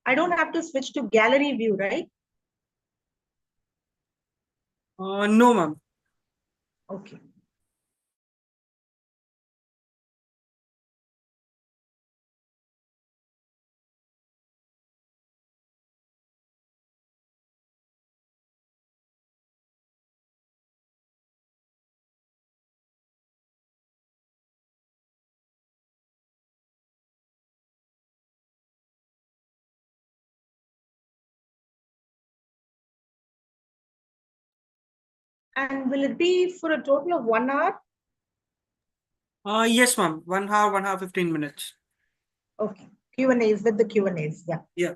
I don't have to switch to gallery view, right? No, ma'am. Okay. And will it be for a total of 1 hour? Yes, ma'am. 1 hour, 1 hour, 15 minutes. Okay. Q&As with the Q&As. Yeah. Yeah.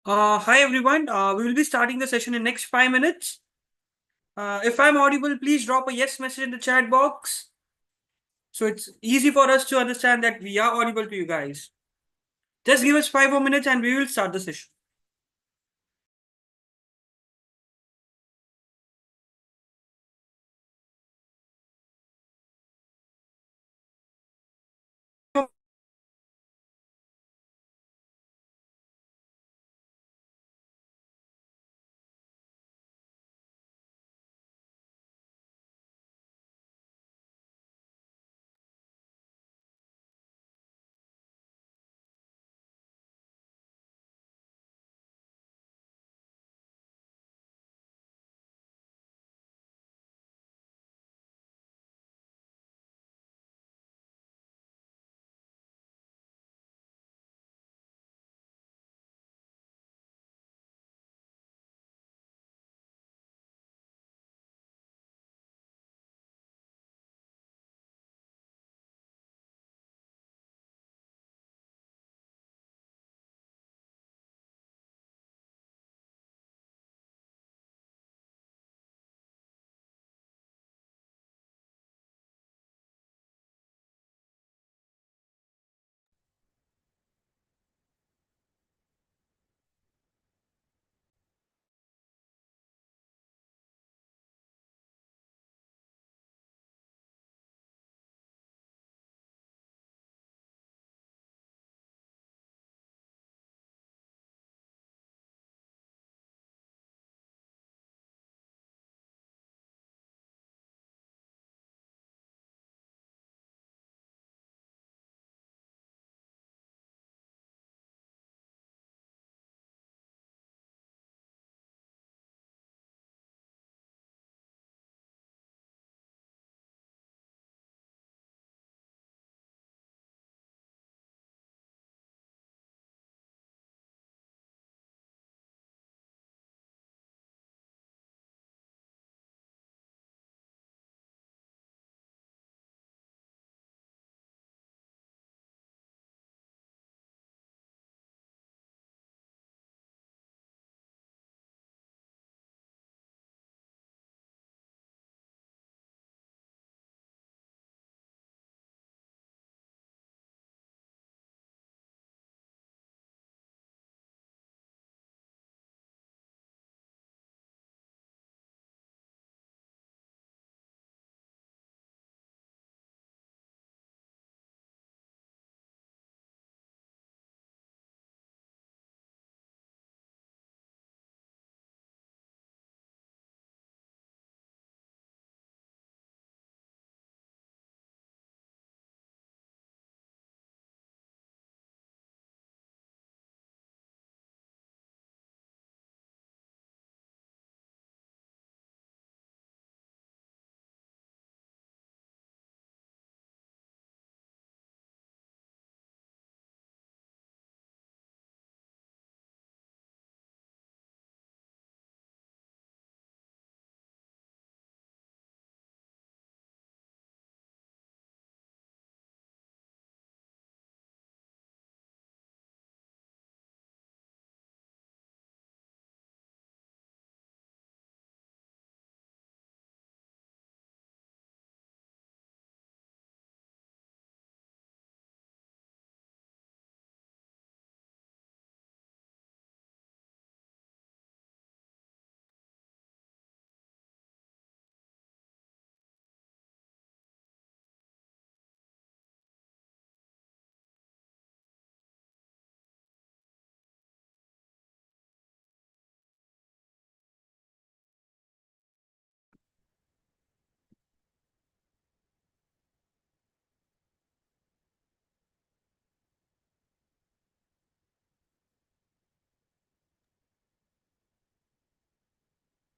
Hi everyone. We will be starting the session in next 5 minutes. If I'm audible, please drop a yes message in the chat box. So it's easy for us to understand that we are audible to you guys. Just give us 5 more minutes and we will start the session.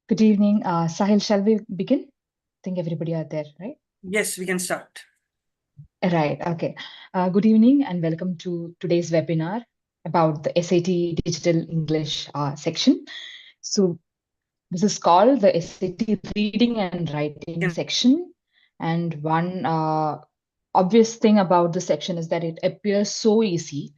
Good evening. Sahil, shall we begin? I think everybody are there, right? Yes, we can start. Right. Okay. Good evening and welcome to today's webinar about the SAT Digital English section. So this is called the SAT Reading and Writing Yeah. section. And one obvious thing about the section is that it appears so easy.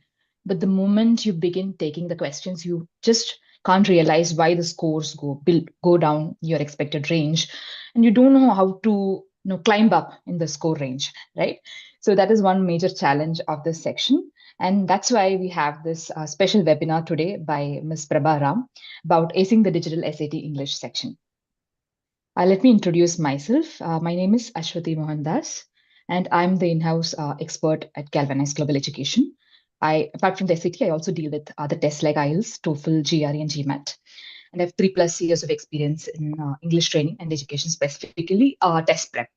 but the moment you begin taking the questions, you just can't realize why the scores go down your expected range, and you don't know how to climb up in the score range, right? So that is one major challenge of this section. And that's why we have this special webinar today by Ms. Praba Ram about acing the digital SAT English section. Let me introduce myself. My name is Ashwati Mohandas, and I'm the in-house expert at Galvanize Global Education. Apart from the SAT, I also deal with other tests like IELTS, TOEFL, GRE, and GMAT. And I have 3+ years of experience in English training and education, specifically test prep.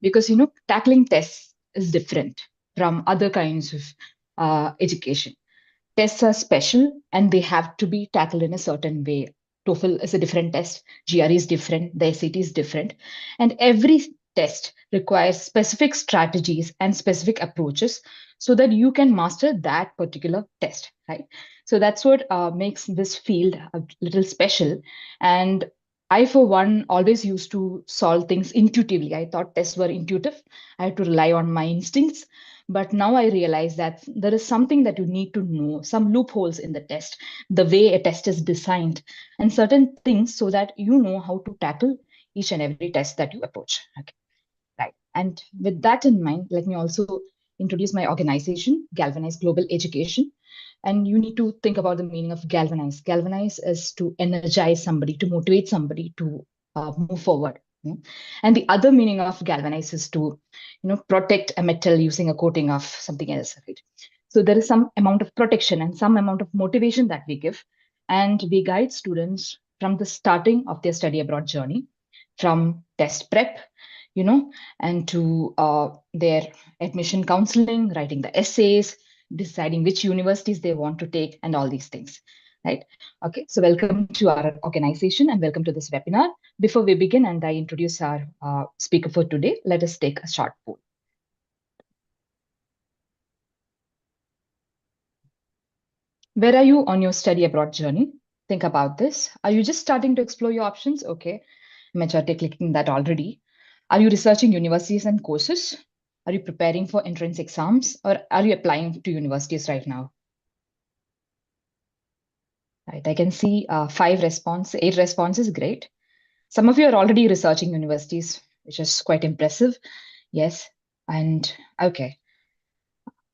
Because, tackling tests is different from other kinds of education. Tests are special and they have to be tackled in a certain way. TOEFL is a different test, GRE is different, the SAT is different, and every test requires specific strategies and specific approaches so that you can master that particular test, right? So that's what makes this field a little special. And I, for one, always used to solve things intuitively. I thought tests were intuitive. I had to rely on my instincts. But now I realize that there is something that you need to know, some loopholes in the test, the way a test is designed, and certain things so that you know how to tackle each and every test that you approach. Okay, right. And with that in mind, let me also introduce my organization, Galvanize Global Education. And you need to think about the meaning of galvanize. Galvanize is to energize somebody, to motivate somebody to move forward. And the other meaning of galvanize is to, protect a metal using a coating of something else, right? So there is some amount of protection and some amount of motivation that we give, and we guide students from the starting of their study abroad journey, from test prep, and to their admission counseling, writing the essays, deciding which universities they want to take, and all these things, right? Okay, so welcome to our organization and welcome to this webinar. Before we begin and I introduce our speaker for today, let us take a short poll. Where are you on your study abroad journey? Think about this. Are you just starting to explore your options? Okay, majority clicking that already. Are you researching universities and courses? Are you preparing for entrance exams, or are you applying to universities right now? Right, I can see 8 responses, great. Some of you are already researching universities, which is quite impressive. Yes, and okay.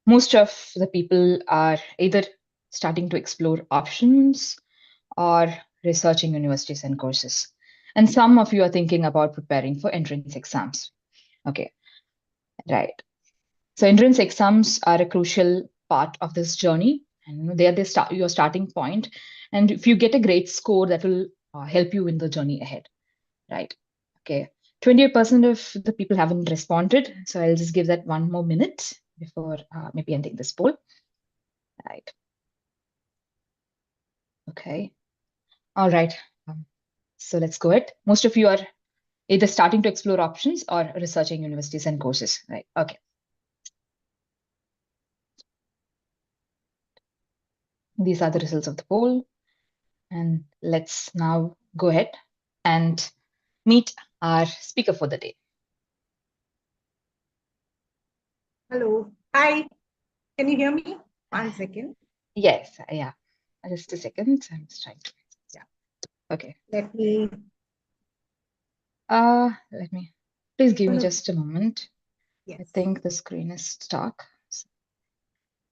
Most of the people are either starting to explore options or researching universities and courses. And some of you are thinking about preparing for entrance exams. Okay, right. So entrance exams are a crucial part of this journey, and they are your starting point. And if you get a great score, that will help you in the journey ahead, right? Okay, 28% of the people haven't responded, so I'll just give that one more minute before maybe ending this poll, right? Okay, all right. So let's go ahead. Most of you are either starting to explore options or researching universities and courses, right? Okay. These are the results of the poll. And let's now go ahead and meet our speaker for the day. Hello. Hi. Can you hear me? 1 second. Yes, yeah. Just a second. I'm just trying to. Yeah. Okay. Let me. Please give me just a moment. Yes. I think the screen is stuck. So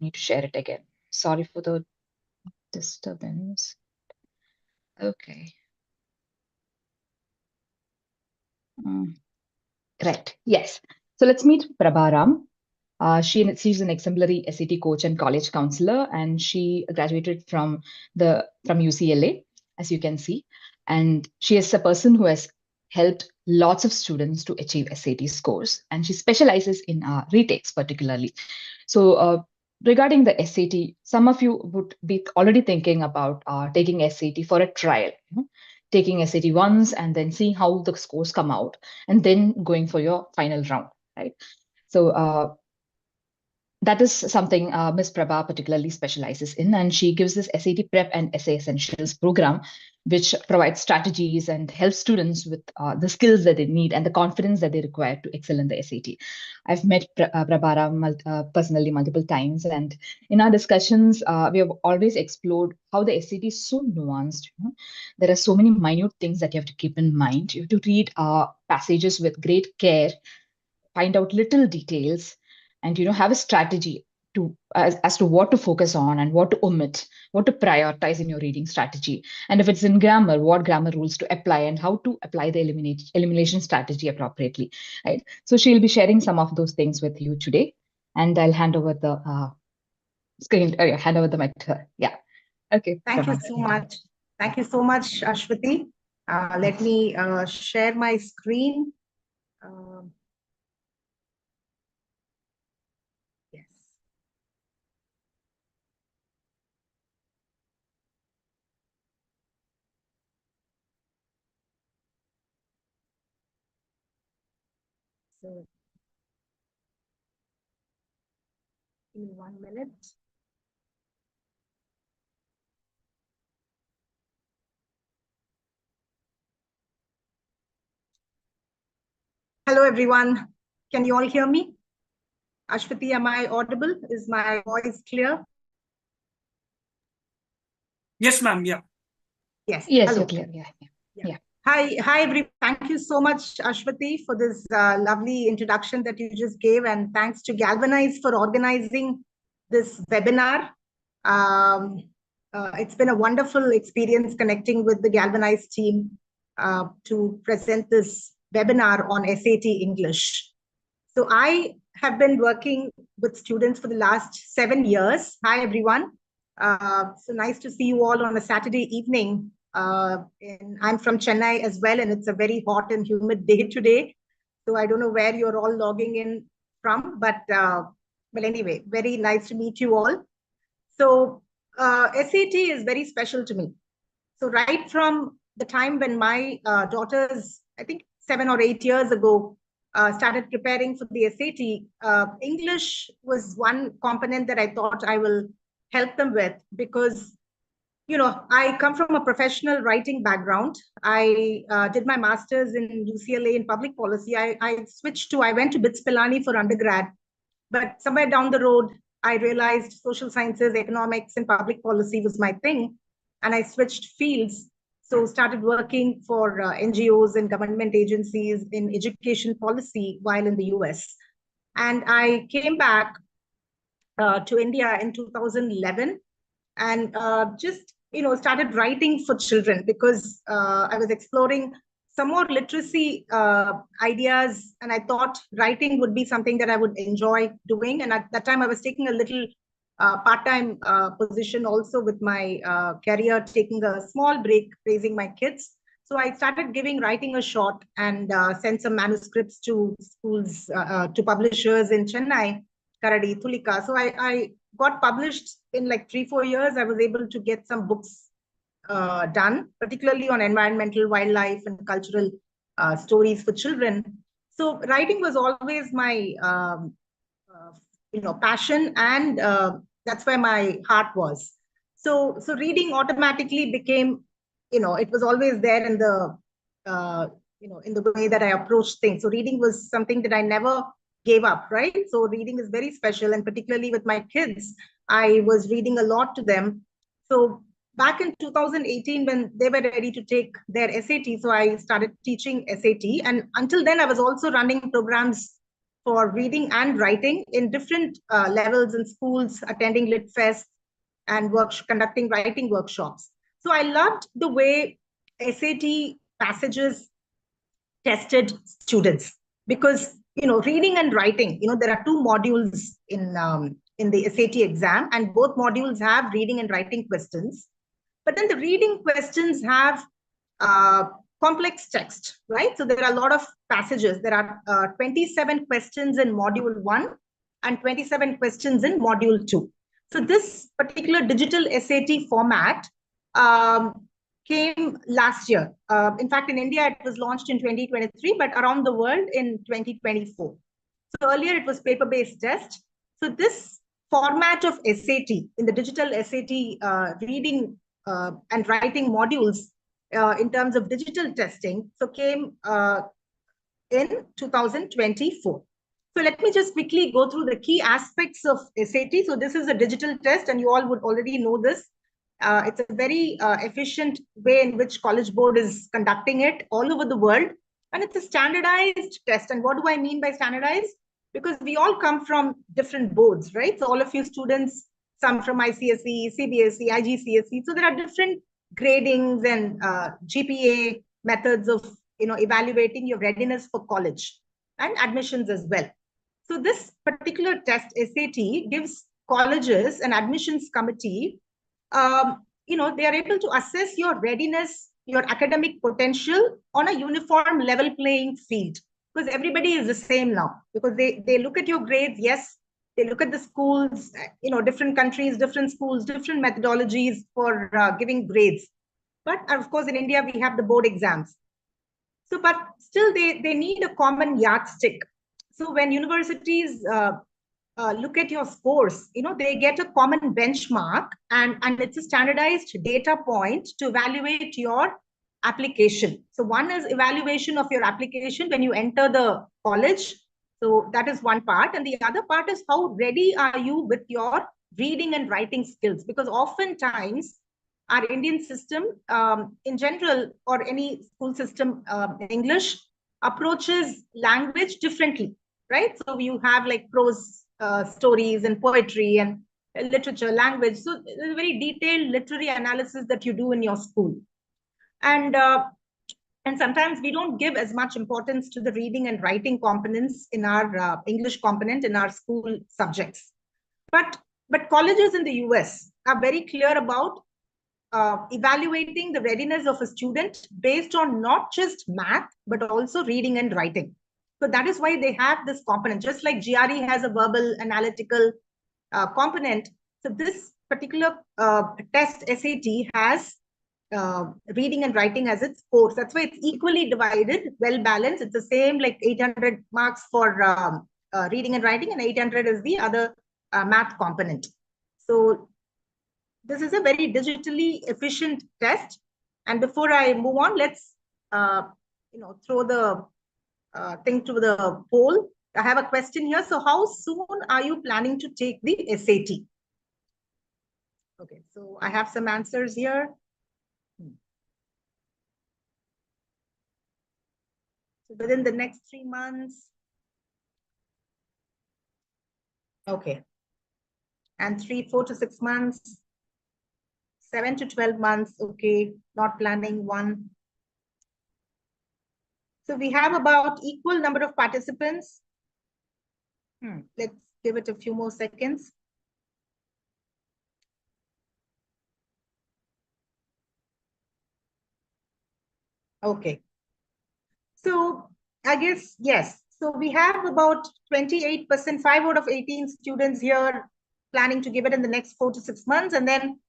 I need to share it again. Sorry for the disturbance. Okay. Right. Yes. So let's meet Praba Ram. She's an exemplary SAT coach and college counselor, and she graduated from UCLA, as you can see. And she is a person who has helped lots of students to achieve SAT scores, and she specializes in retakes particularly. So regarding the SAT, some of you would be already thinking about taking SAT for a trial, taking SAT once and then seeing how the scores come out, and then going for your final round, right? So that is something Ms. Prabha particularly specializes in, and she gives this SAT Prep and Essay Essentials program, which provides strategies and helps students with the skills that they need and the confidence that they require to excel in the SAT. I've met Praba Ram personally multiple times, and in our discussions, we have always explored how the SAT is so nuanced. There are so many minute things that you have to keep in mind. You have to read passages with great care, find out little details, and have a strategy to as to what to focus on and what to omit, what to prioritize in your reading strategy, and if it's in grammar, what grammar rules to apply and how to apply the elimination strategy appropriately, right? So she'll be sharing some of those things with you today, and I'll hand over the hand over the mic to her. Yeah. Okay. Thank you so much. Thank you so much, Ashwati. Let me share my screen. Yes. So, give me 1 minute. Hello, everyone. Can you all hear me? Ashwati, am I audible? Is my voice clear? Yes, ma'am. Yeah. Yes. Yes, Hello. you're clear. Yeah. Hi, everyone. Thank you so much, Ashwati, for this lovely introduction that you just gave, and thanks to Galvanize for organizing this webinar. It's been a wonderful experience connecting with the Galvanize team to present this webinar on SAT English. So I have been working with students for the last 7 years. Hi, everyone. So nice to see you all on a Saturday evening. I'm from Chennai as well, and it's a very hot and humid day today. So I don't know where you're all logging in from, but anyway, very nice to meet you all. So SAT is very special to me. So right from the time when my daughters, I think 7 or 8 years ago, started preparing for the SAT, English was one component that I thought I will help them with because I come from a professional writing background. I did my master's in UCLA in public policy. I went to BITS Pilani for undergrad, but somewhere down the road, I realized social sciences, economics, and public policy was my thing. And I switched fields. So started working for NGOs and government agencies in education policy while in the US. And I came back to India in 2011 and just started writing for children because I was exploring some more literacy ideas, and I thought writing would be something that I would enjoy doing. And at that time, I was taking a little part-time position also with my career, taking a small break, raising my kids. So I started giving writing a shot and sent some manuscripts to schools, to publishers in Chennai, Karadi, Tulika. So I got published in like 3-4 years. I was able to get some books done, particularly on environmental, wildlife, and cultural stories for children. So writing was always my passion, and that's where my heart was. So reading automatically became, it was always there in the in the way that I approached things. So reading was something that I never gave up, right? So reading is very special, and particularly with my kids, I was reading a lot to them. So back in 2018, when they were ready to take their SAT, so I started teaching SAT. And until then, I was also running programs for reading and writing in different levels in schools, attending Lit Fest and conducting writing workshops. So I loved the way SAT passages tested students because reading and writing, there are 2 modules in the SAT exam, and both modules have reading and writing questions. But then the reading questions have complex text, right? So there are a lot of passages. There are 27 questions in module 1 and 27 questions in module 2. So this particular digital SAT format came last year. In fact, in India, it was launched in 2023, but around the world in 2024. So earlier it was paper-based test. So this format of SAT, in the digital SAT reading and writing modules in terms of digital testing, so came in 2024. So let me just quickly go through the key aspects of SAT. So this is a digital test, and you all would already know this. It's a very efficient way in which College Board is conducting it all over the world. And it's a standardized test. And what do I mean by standardized? Because we all come from different boards, right? So all of you students, some from ICSE, CBSE, IGCSE. So there are different gradings and GPA methods of evaluating your readiness for college and admissions as well. So this particular test, SAT, gives colleges an admissions committee, they are able to assess your readiness, your academic potential on a uniform level playing field, because everybody is the same now, because they look at your grades. Yes, they look at the schools, different countries, different schools, different methodologies for giving grades. But of course, in India, we have the board exams. So, but still they need a common yardstick. So when universities look at your scores, they get a common benchmark, and it's a standardized data point to evaluate your application. So one is evaluation of your application when you enter the college. So that is one part. And the other part is how ready are you with your reading and writing skills? Because oftentimes our Indian system in general, or any school system in English, approaches language differently, right? So you have like prose stories and poetry and literature, language. So it's a very detailed literary analysis that you do in your school. And sometimes we don't give as much importance to the reading and writing components in our English component in our school subjects. But colleges in the US are very clear about evaluating the readiness of a student based on not just math, but also reading and writing. So that is why they have this component, just like GRE has a verbal analytical component. So this particular test, SAT, has reading and writing as its course. That's why it's equally divided, well balanced. It's the same, like 800 marks for reading and writing, and 800 is the other math component. So this is a very digitally efficient test. And before I move on, let's throw the thing to the poll. I have a question here. So how soon are you planning to take the SAT? Okay, so I have some answers here. So within the next 3 months. Okay. And 4 to 6 months. 7 to 12 months. Okay, not planning 1. So we have about equal number of participants. Let's give it a few more seconds. Okay. So I guess, yes. So we have about 28%, 5 out of 18 students here planning to give it in the next 4 to 6 months, and then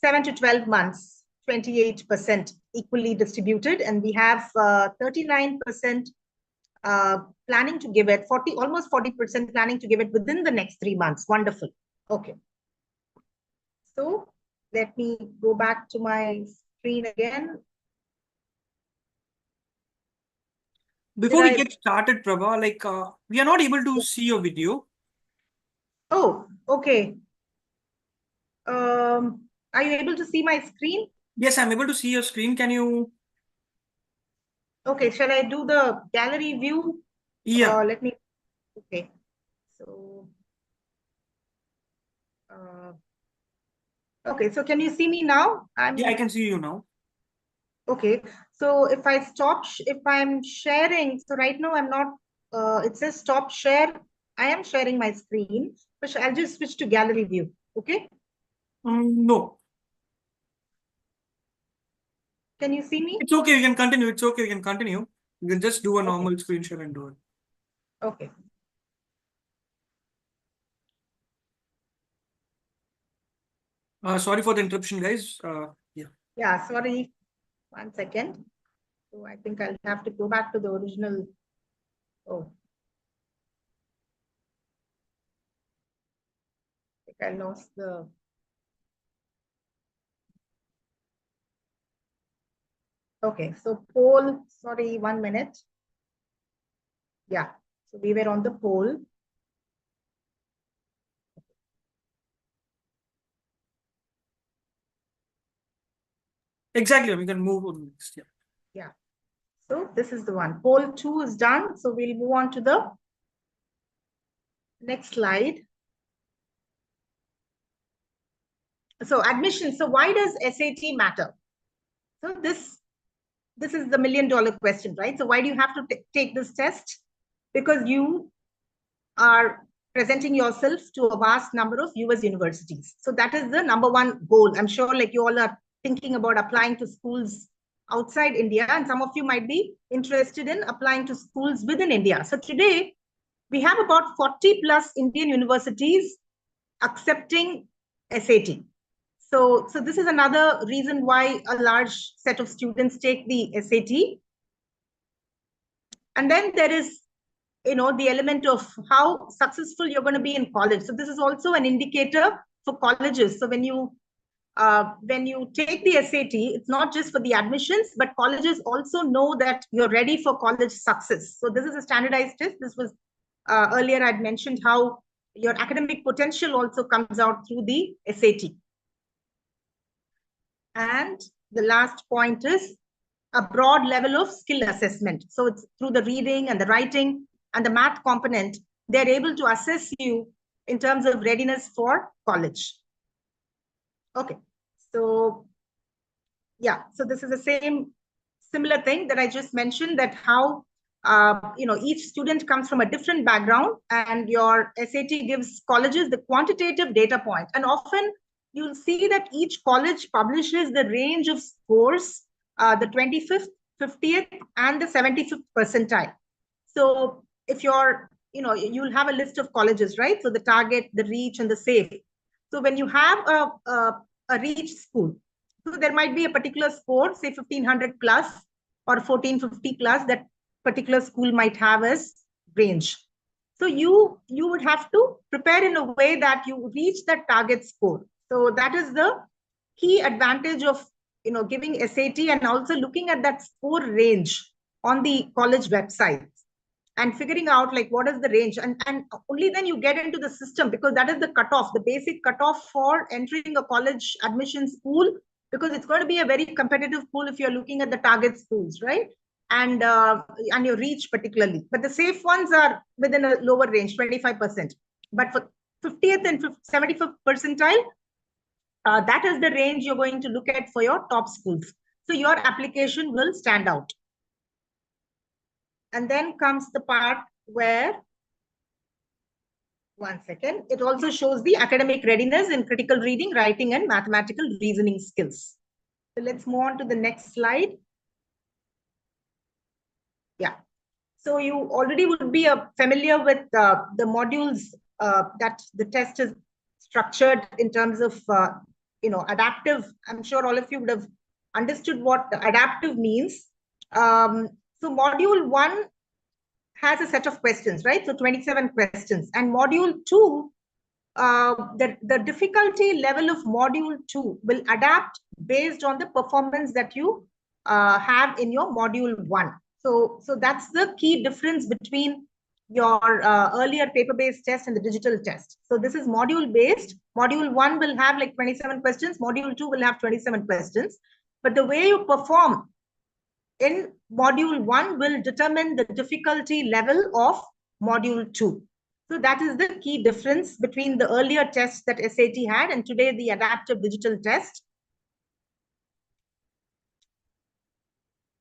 7 to 12 months, 28% equally distributed. And we have 39% planning to give it, almost 40% planning to give it within the next 3 months. Wonderful. Okay. So let me go back to my screen again. Before we get started, Prabha, we are not able to see your video. Oh, okay. Are you able to see my screen? Yes, I'm able to see your screen. Can you? Okay, shall I do the gallery view? Yeah. Let me. Okay. So. Okay, so can you see me now? Yeah, I can see you now. Okay, so if I'm sharing, so right now I'm not, it says stop share. I am sharing my screen, but I'll just switch to gallery view. Okay. No. Can you see me? It's okay. You can continue. It's okay. You can continue. You can just do a normal screen share and do it. Okay. Sorry for the interruption, guys. Yeah. Yeah, sorry. 1 second. So I think I'll have to go back to the original. Oh. I lost the. Okay, so poll, sorry, 1 minute. Yeah, so we were on the poll. Exactly, we can move on next. Yeah. Yeah, so this is the one. Poll 2 is done. So we'll move on to the next slide. So admission. So why does SAT matter? So this is the $1 million question, right? So why do you have to take this test? Because you are presenting yourself to a vast number of US universities. So that is the number one goal. I'm sure like you all are thinking about applying to schools outside India, and some of you might be interested in applying to schools within India. So today we have about 40 plus Indian universities accepting SAT. So this is another reason why a large set of students take the SAT. And then there is, the element of how successful you're going to be in college. So this is also an indicator for colleges. So when you take the SAT, it's not just for the admissions, but colleges also know that you're ready for college success. So this is a standardized test. This was earlier I'd mentioned how your academic potential also comes out through the SAT. And the last point is a broad level of skill assessment. So it's through the reading and the writing and the math component, they're able to assess you in terms of readiness for college. Okay, so yeah, so this is the same similar thing that I just mentioned, that how each student comes from a different background, and your SAT gives colleges the quantitative data point. And often you'll see that each college publishes the range of scores, the 25th, 50th, and the 75th percentile. So if you're, you'll have a list of colleges, right? So the target, the reach, and the safe. So when you have a reach school, so there might be a particular score, say 1500 plus or 1450 plus, that particular school might have as range. So you would have to prepare in a way that you reach that target score. So that is the key advantage of giving SAT, and also looking at that score range on the college websites and figuring out like what is the range, and only then you get into the system, because that is the cutoff, the basic cutoff for entering a college admissions pool, because it's going to be a very competitive pool if you're looking at the target schools, right? And your reach particularly. But the safe ones are within a lower range, 25%. But for 50th and 75th percentile, that is the range you're going to look at for your top schools. So your application will stand out. And then comes the part where, one second, it also shows the academic readiness in critical reading, writing, and mathematical reasoning skills. So let's move on to the next slide. Yeah. So you already would be familiar with the modules that the test is structured in terms of, adaptive. I'm sure all of you would have understood what adaptive means. So module 1 has a set of questions, right? So 27 questions. And module 2, the difficulty level of module 2 will adapt based on the performance that you have in your module 1. So that's the key difference between your earlier paper-based test and the digital test. So this is module-based. Module 1 will have like 27 questions. Module 2 will have 27 questions. But the way you perform in module 1 will determine the difficulty level of module 2. So that is the key difference between the earlier tests that SAT had and today the adaptive digital test.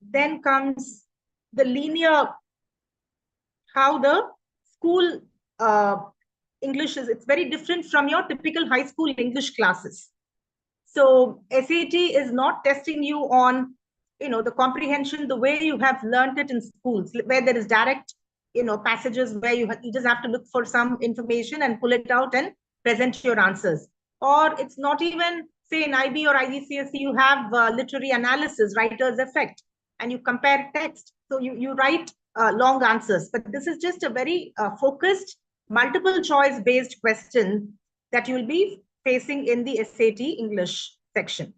Then comes the linear, how the school English is. It's very different from your typical high school English classes. So SAT is not testing you on the comprehension the way you have learned it in schools, where there is direct passages where you just have to look for some information and pull it out and present your answers. Or it's not even, say in IB or IGCSE, you have literary analysis, writer's effect, and you compare text. So you write long answers. But this is just a very focused, multiple choice based question that you will be facing in the SAT English section.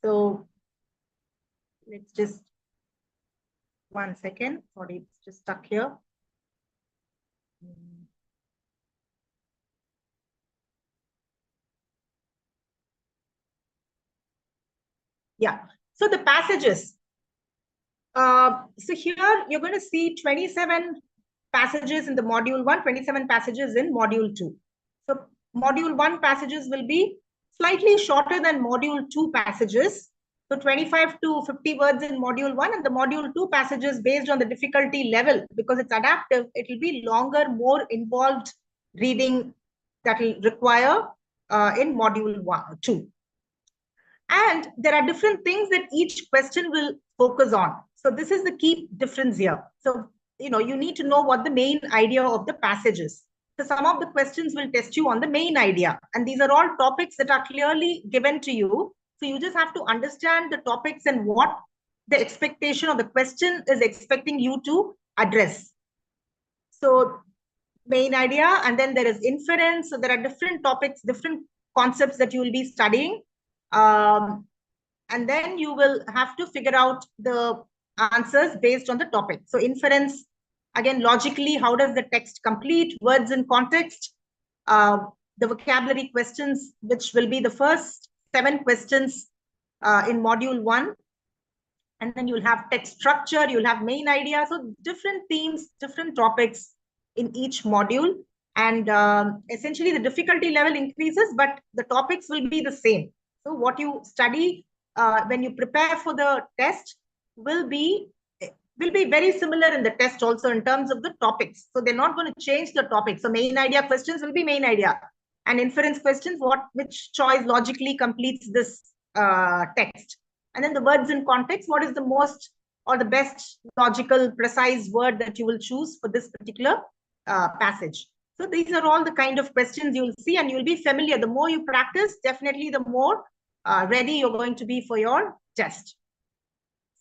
So let's just, 1 second, sorry, it's just stuck here. Yeah, so the passages. So here you're going to see 27 passages in the module 1, 27 passages in module 2. So module 1 passages will be slightly shorter than module 2 passages. So 25 to 50 words in module 1, and the module 2 passages based on the difficulty level, because it's adaptive, it will be longer, more involved reading that will require in module 2. And there are different things that each question will focus on. So this is the key difference here. So, you need to know what the main idea of the passage is. So some of the questions will test you on the main idea. And these are all topics that are clearly given to you. So you just have to understand the topics and what the expectation of the question is expecting you to address. So main idea, and then there is inference. So there are different topics, different concepts that you will be studying. And then you will have to figure out the answers based on the topic. So inference, again, logically, how does the text complete, words in context, the vocabulary questions, which will be the first 7 questions in module 1. And then you'll have text structure, you'll have main idea. So different themes, different topics in each module. And essentially the difficulty level increases, but the topics will be the same. So what you study when you prepare for the test will be very similar in the test also in terms of the topics. So they're not going to change the topic. So main idea questions will be main idea, and inference questions, which choice logically completes this text. And then the words in context, what is the most or the best logical, precise word that you will choose for this particular passage. So these are all the kind of questions you'll see, and you'll be familiar. The more you practice, definitely the more ready you're going to be for your test.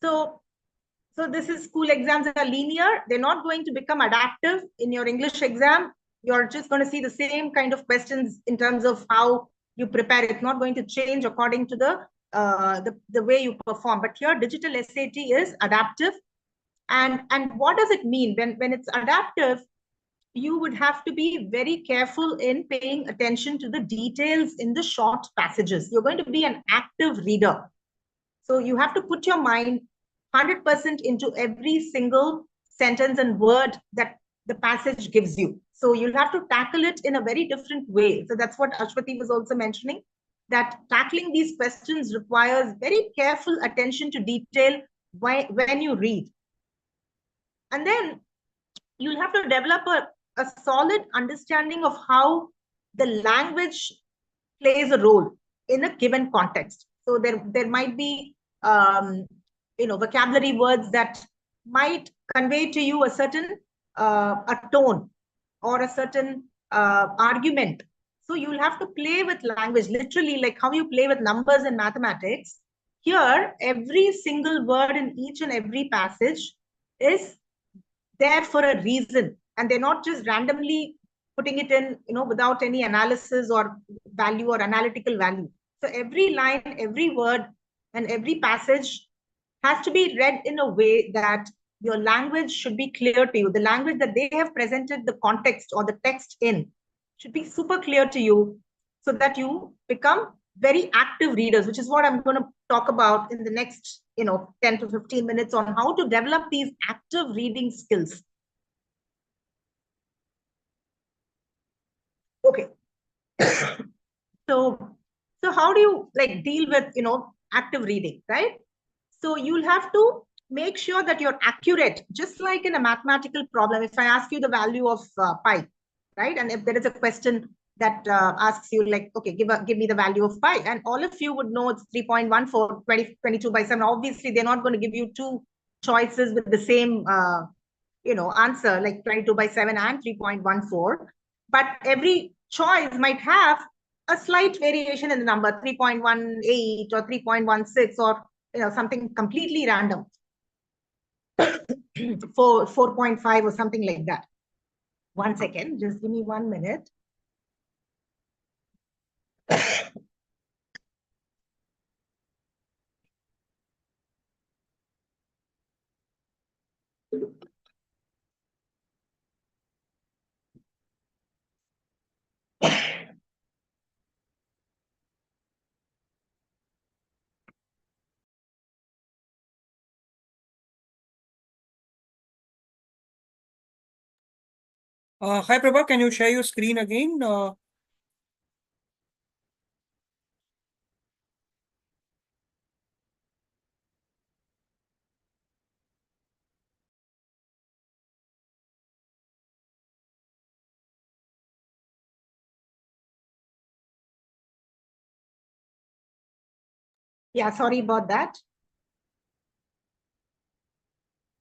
So this is school exams that are linear. They're not going to become adaptive in your English exam. You're just going to see the same kind of questions in terms of how you prepare. It's not going to change according to the way you perform. But here, digital SAT is adaptive. And what does it mean? When it's adaptive, you would have to be very careful in paying attention to the details in the short passages. You're going to be an active reader. So you have to put your mind 100% into every single sentence and word that the passage gives you. So you'll have to tackle it in a very different way. So that's what Ashwati was also mentioning, that tackling these questions requires very careful attention to detail when you read. And then you'll have to develop a solid understanding of how the language plays a role in a given context. So there might be vocabulary words that might convey to you a certain a tone or a certain argument. So you'll have to play with language, literally like how you play with numbers in mathematics. Here, every single word in each and every passage is there for a reason, and they're not just randomly putting it in, without any analysis or value or analytical value. So every line, every word, and every passage has to be read in a way that your language should be clear to you. The language that they have presented the context or the text in should be super clear to you, so that you become very active readers, which is what I'm going to talk about in the next 10 to 15 minutes on how to develop these active reading skills. Okay. So how do you deal with active reading, right? So you'll have to make sure that you're accurate, just like in a mathematical problem. If I ask you the value of pi, right? And if there is a question that asks you okay, give me the value of pi, and all of you would know it's 3.14, 22 by 7. Obviously, they're not going to give you 2 choices with the same answer, like 22 by 7 and 3.14. But every choice might have a slight variation in the number, 3.18 or 3.16 or something completely random, 4.5 or something like that. 1 second, just give me 1 minute. Hi Prabha, can you share your screen again? Yeah, sorry about that.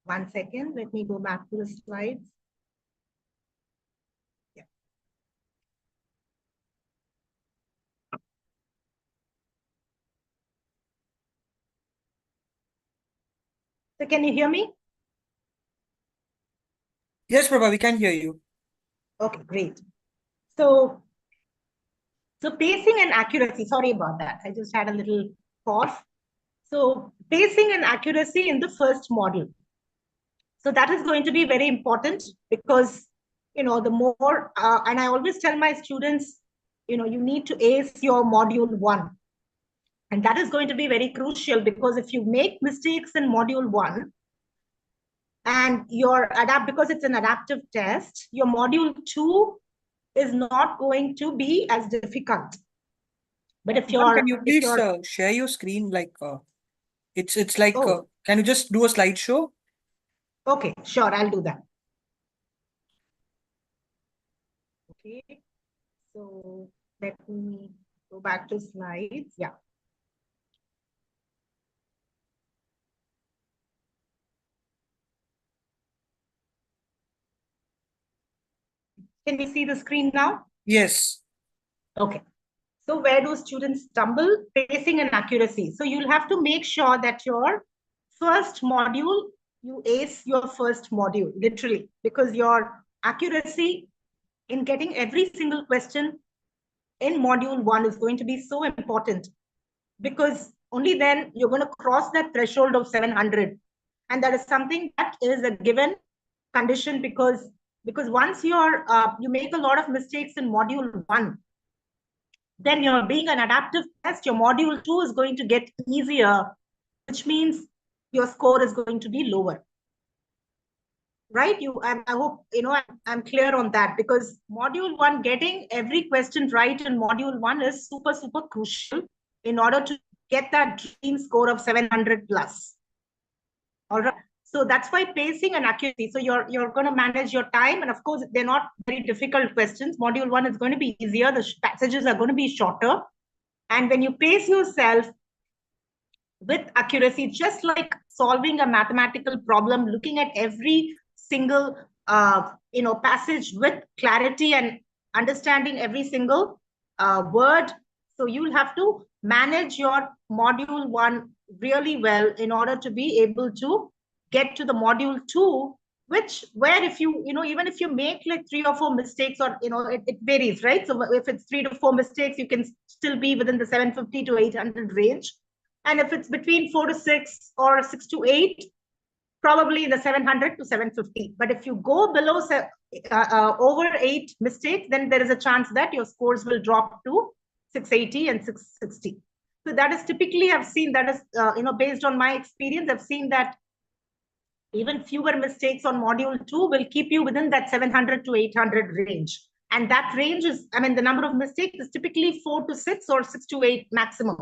1 second, let me go back to the slides. Yeah. So can you hear me? Yes, Prabha, we can hear you. Okay, great. So pacing and accuracy, sorry about that. I just had a little pause. So pacing and accuracy in the first module. So that is going to be very important because, the more, and I always tell my students, you need to ace your module 1. And that is going to be very crucial because if you make mistakes in module 1 and because it's an adaptive test, your module 2 is not going to be as difficult. But if Can you please share your screen? Like it's like, can you just do a slideshow? Okay, sure, I'll do that. Okay, so let me go back to slides. Yeah. Can we see the screen now? Yes. Okay. So where do students stumble? Pacing and accuracy. So you'll have to make sure that your first module, you ace your first module, literally, because your accuracy in getting every single question in module 1 is going to be so important, because only then you're going to cross that threshold of 700. And that is something that is a given condition, because once you make a lot of mistakes in module 1, then you're being an adaptive test, your module 2 is going to get easier, which means your score is going to be lower. Right? I hope I'm clear on that, because module 1, getting every question right in module 1 is super, super crucial in order to get that dream score of 700 plus. All right. So that's why pacing and accuracy. So you're going to manage your time, and of course they're not very difficult questions. Module 1 is going to be easier. The passages are going to be shorter, and when you pace yourself with accuracy, just like solving a mathematical problem, looking at every single passage with clarity and understanding every single word. So you'll have to manage your module 1 really well in order to be able to get to the module 2, where if you even if you make like 3 or 4 mistakes, or it varies, right? So if it's 3 to 4 mistakes, you can still be within the 750 to 800 range. And if it's between 4 to 6 or 6 to 8, probably in the 700 to 750. But if you go below over 8 mistakes, then there is a chance that your scores will drop to 680 and 660. So that is typically, I've seen that is, based on my experience, I've seen that even fewer mistakes on module 2 will keep you within that 700 to 800 range. And that range is, the number of mistakes is typically 4 to 6 or 6 to 8 maximum.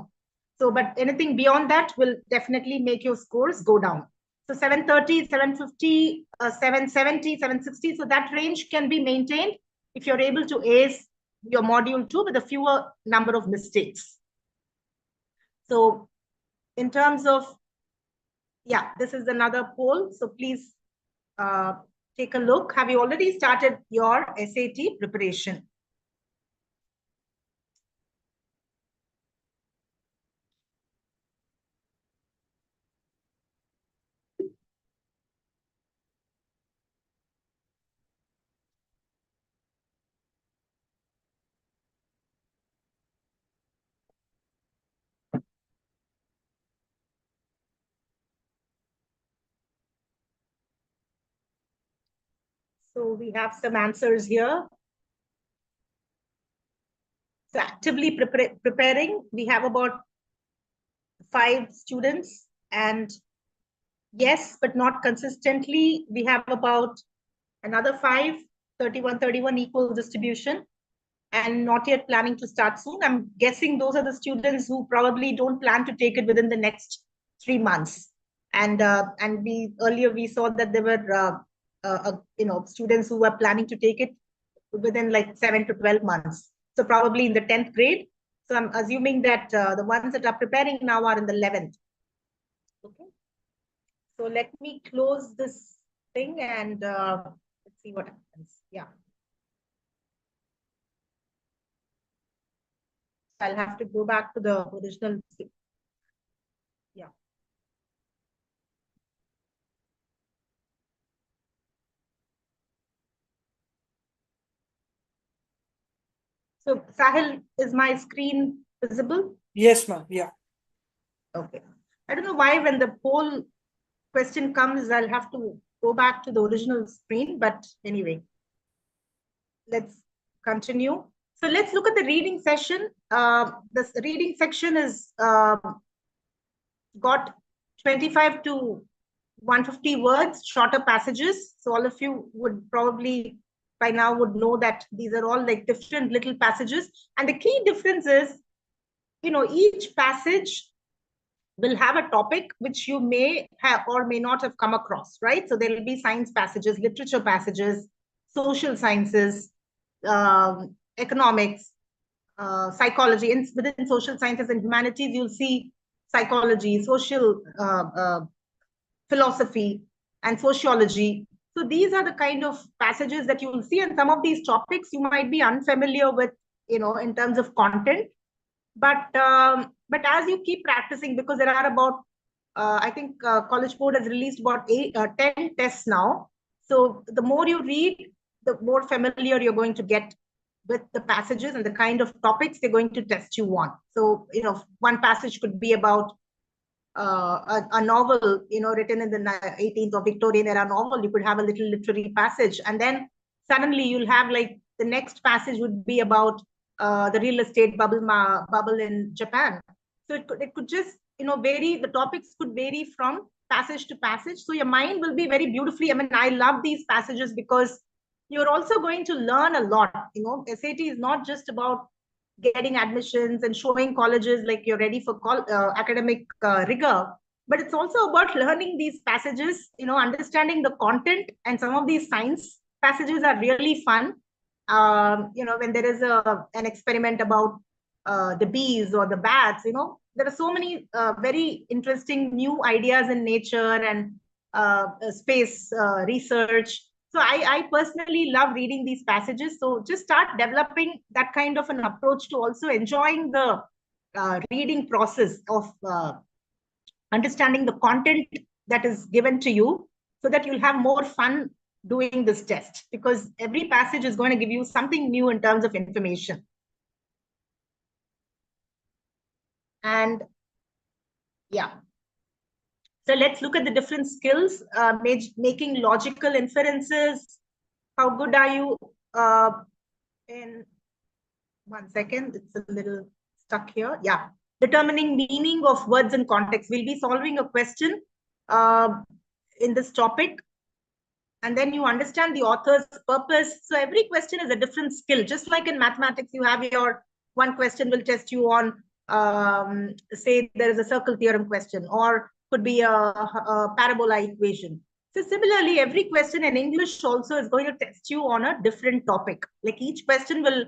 So, but anything beyond that will definitely make your scores go down. So 730, 750, 770, 760. So that range can be maintained if you're able to ace your module 2 with a fewer number of mistakes. So in terms of, yeah, this is another poll. So please take a look. Have you already started your SAT preparation? So we have some answers here. So actively preparing, we have about 5 students, and yes, but not consistently, we have about another 5. 31 equal distribution, and not yet planning to start soon. I'm guessing those are the students who probably don't plan to take it within the next 3 months. And we earlier we saw that there were students who were planning to take it within like 7 to 12 months. So probably in the 10th grade. So I'm assuming that the ones that are preparing now are in the 11th. Okay. So let me close this thing and let's see what happens. Yeah. I'll have to go back to the original. Yeah. So Sahil, is my screen visible? Yes, ma'am. Yeah. Okay. I don't know why when the poll question comes, I'll have to go back to the original screen, but anyway, let's continue. So let's look at the reading session. This reading section is got 25 to 150 words, shorter passages. So all of you would probably by now would know that these are all like different little passages. And the key difference is, each passage will have a topic which you may have or may not have come across, right? So there will be science passages, literature passages, social sciences, economics, psychology. And within social sciences and humanities, you'll see psychology, social philosophy, and sociology. So these are the kind of passages that you will see, and some of these topics you might be unfamiliar with, in terms of content. But as you keep practicing, because there are about, I think College Board has released about 10 tests now. So the more you read, the more familiar you're going to get with the passages and the kind of topics they're going to test you on. So, one passage could be about a novel, written in the 18th or Victorian era novel. You could have a little literary passage, and then suddenly you'll have like the next passage would be about the real estate bubble in Japan. So it could just vary. The topics could vary from passage to passage. So your mind will be very beautifully. I mean, I love these passages because you're also going to learn a lot. SAT is not just about getting admissions and showing colleges like you're ready for academic rigor, but it's also about learning these passages, understanding the content. And some of these science passages are really fun. When there is an experiment about the bees or the bats, there are so many very interesting new ideas in nature and space research. So I personally love reading these passages. So just start developing that kind of an approach to also enjoying the reading process of understanding the content that is given to you, so that you'll have more fun doing this test, because every passage is going to give you something new in terms of information. And yeah. So let's look at the different skills, making logical inferences. How good are you in 1 second? It's a little stuck here. Yeah. Determining meaning of words and context. We'll be solving a question in this topic. And then you understand the author's purpose. So every question is a different skill. Just like in mathematics, you have your one question will test you on, say there is a circle theorem question, or could be a parabola equation. So similarly, every question in English also is going to test you on a different topic. Like each question will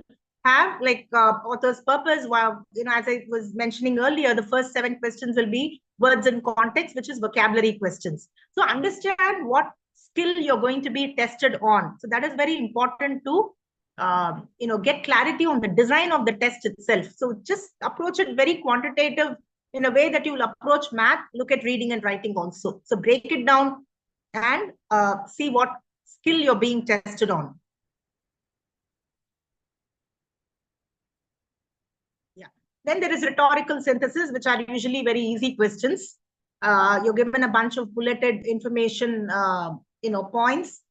have like author's purpose. While, as I was mentioning earlier, the first 7 questions will be words and context, which is vocabulary questions. So understand what skill you're going to be tested on. So that is very important to get clarity on the design of the test itself. So just approach it very quantitative in a way that you will approach math. Look at reading and writing also. So break it down and see what skill you're being tested on. Yeah. Then there is rhetorical synthesis, which are usually very easy questions. You're given a bunch of bulleted information, points,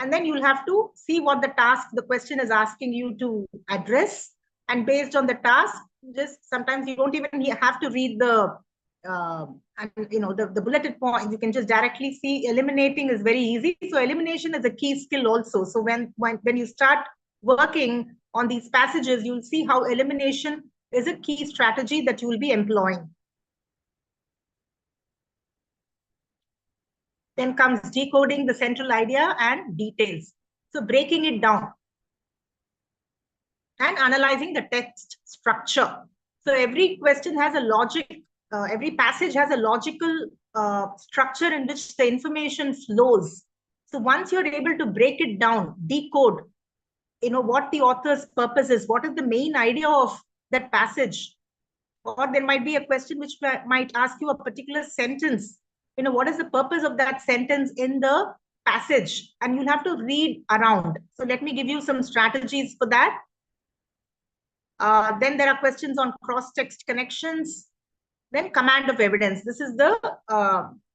and then you'll have to see what the task the question is asking you to address. And based on the task, just sometimes you don't even have to read the and the bulleted point, you can just directly see eliminating is very easy. So elimination is a key skill also. So when you start working on these passages, you'll see how elimination is a key strategy that you will be employing. Then comes decoding the central idea and details. So breaking it down and analyzing the text structure. So every question has a logic, every passage has a logical structure in which the information flows. So once you're able to break it down, decode, what the author's purpose is, what is the main idea of that passage, or there might be a question which might ask you a particular sentence. What is the purpose of that sentence in the passage? And you'll have to read around. So let me give you some strategies for that. Then there are questions on cross-text connections. Then command of evidence. This is the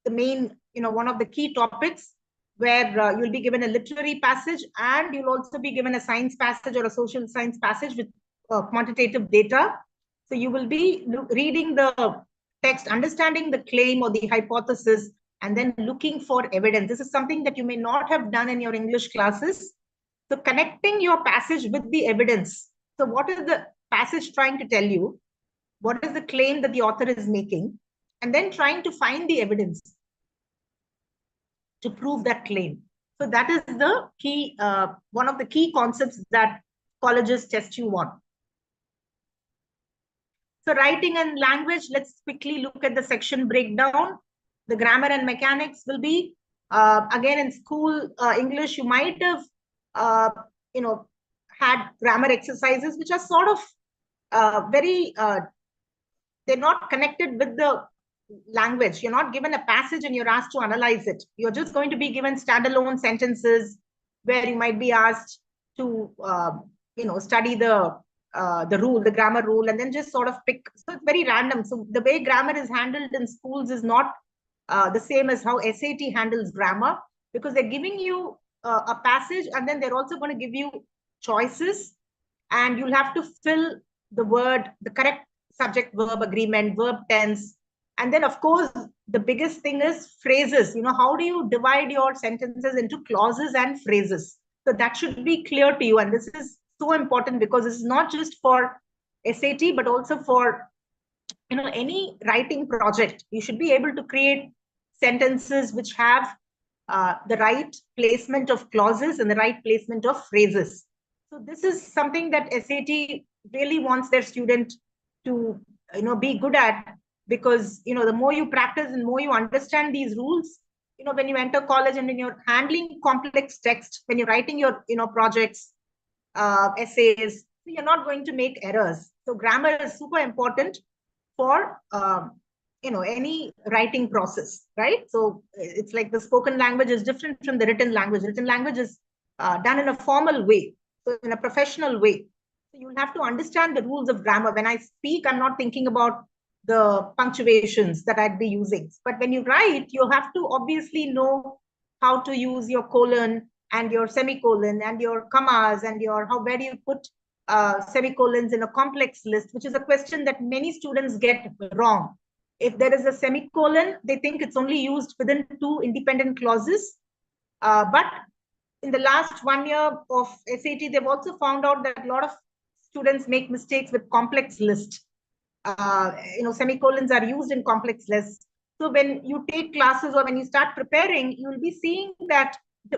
main, one of the key topics where you'll be given a literary passage and you'll also be given a science passage or a social science passage with quantitative data. So you will be reading the text, understanding the claim or the hypothesis, and then looking for evidence. This is something that you may not have done in your English classes. So connecting your passage with the evidence. So what is the passage trying to tell you? What is the claim that the author is making? And then trying to find the evidence to prove that claim. So that is the key, one of the key concepts that colleges test you on. So writing and language, let's quickly look at the section breakdown. The grammar and mechanics will be, again, in school English, you might have, had grammar exercises, which are sort of they're not connected with the language. You're not given a passage and you're asked to analyze it. You're just going to be given standalone sentences where you might be asked to, study the rule, the grammar rule, and then just sort of pick. So it's very random. So the way grammar is handled in schools is not the same as how SAT handles grammar, because they're giving you a passage and then they're also going to give you choices, and you'll have to fill the word, the correct subject verb agreement, verb tense. And then of course, the biggest thing is phrases. How do you divide your sentences into clauses and phrases? So that should be clear to you. And this is so important because it's not just for SAT, but also for, any writing project. You should be able to create sentences which have the right placement of clauses and the right placement of phrases. So this is something that SAT really wants their student to, be good at, because, the more you practice and more you understand these rules, when you enter college and when you're handling complex text, when you're writing your, projects, essays, you're not going to make errors. So grammar is super important for, any writing process, right? So it's like the spoken language is different from the written language. Written language is done in a formal way, so in a professional way. So you'll have to understand the rules of grammar. When I speak, I'm not thinking about the punctuations that I'd be using. But when you write, you have to obviously know how to use your colon and your semicolon and your commas and where do you put semicolons in a complex list, which is a question that many students get wrong. If there is a semicolon, they think it's only used within two independent clauses. But in the last 1 year of SAT, they've also found out that a lot of students make mistakes with complex lists. Semicolons are used in complex lists. So when you take classes or when you start preparing, you'll be seeing that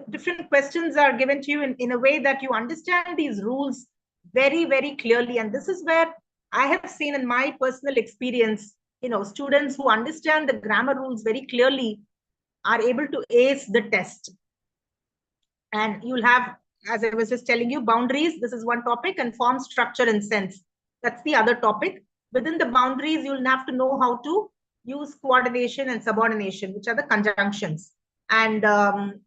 different questions are given to you in a way that you understand these rules very, very clearly. And this is where I have seen in my personal experience, students who understand the grammar rules very clearly are able to ace the test. And you'll have, as I was just telling you, boundaries. This is one topic, and form, structure, and sense. That's the other topic. Within the boundaries, you'll have to know how to use coordination and subordination, which are the conjunctions. And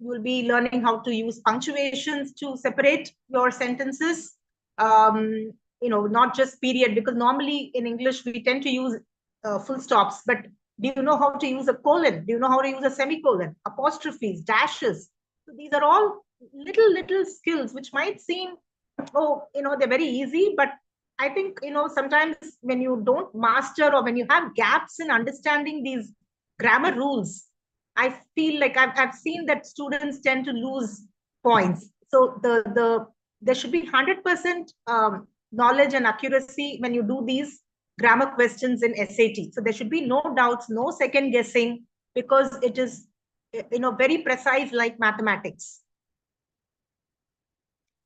you'll be learning how to use punctuations to separate your sentences, not just period, because normally in English, we tend to use full stops. But do you know how to use a colon? Do you know how to use a semicolon, apostrophes, dashes? So these are all little skills which might seem, they're very easy, but I think, sometimes when you don't master or when you have gaps in understanding these grammar rules, I feel like I've seen that students tend to lose points. So there should be 100% knowledge and accuracy when you do these grammar questions in SAT. So there should be no doubts, no second guessing, because it is, very precise like mathematics.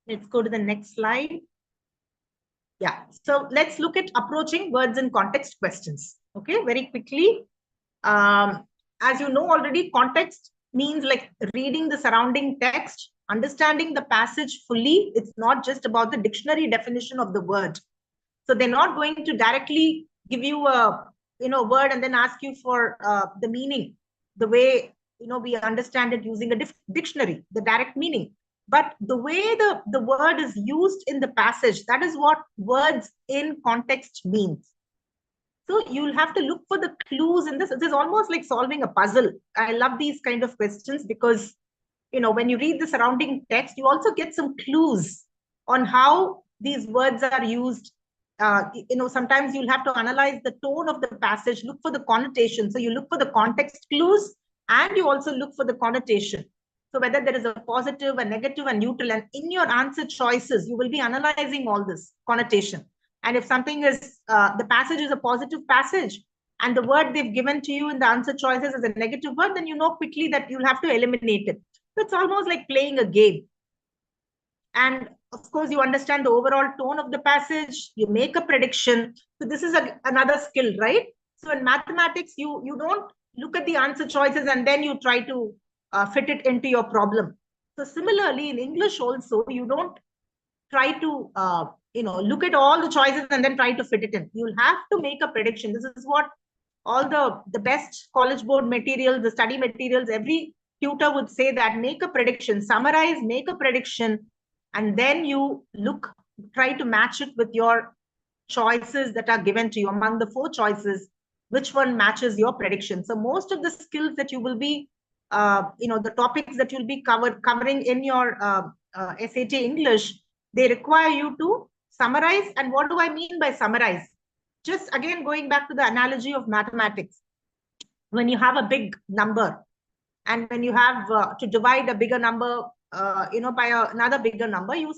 Let's go to the next slide. Yeah, so let's look at approaching words in context questions. Okay, very quickly. As you know already, context means like reading the surrounding text, understanding the passage fully. It's not just about the dictionary definition of the word. So they're not going to directly give you a word and then ask you for the meaning the way we understand it using a dictionary, the direct meaning. But the way the word is used in the passage, that is what words in context means. So you'll have to look for the clues in this. It is almost like solving a puzzle. I love these kind of questions because, when you read the surrounding text, you also get some clues on how these words are used. Sometimes you'll have to analyze the tone of the passage, look for the connotation. So you look for the context clues and you also look for the connotation. So whether there is a positive, a negative, a neutral, and in your answer choices, you will be analyzing all this connotation. And if something is, the passage is a positive passage and the word they've given to you in the answer choices is a negative word, then you know quickly that you'll have to eliminate it. So it's almost like playing a game. And of course, you understand the overall tone of the passage, you make a prediction. So this is another skill, right? So in mathematics, you don't look at the answer choices and then you try to fit it into your problem. So similarly, in English also, you don't try to look at all the choices and then try to fit it in. You'll have to make a prediction. This is what all the best college board materials, the study materials, every tutor would say that make a prediction, summarize, make a prediction, and then you try to match it with your choices that are given to you. Among the 4 choices, which one matches your prediction? So most of the skills that you will be, the topics that you'll be covering in your SAT English, they require you to summarize. And what do I mean by summarize? Just again, going back to the analogy of mathematics, when you have a big number and when you have to divide a bigger number, by another bigger number, you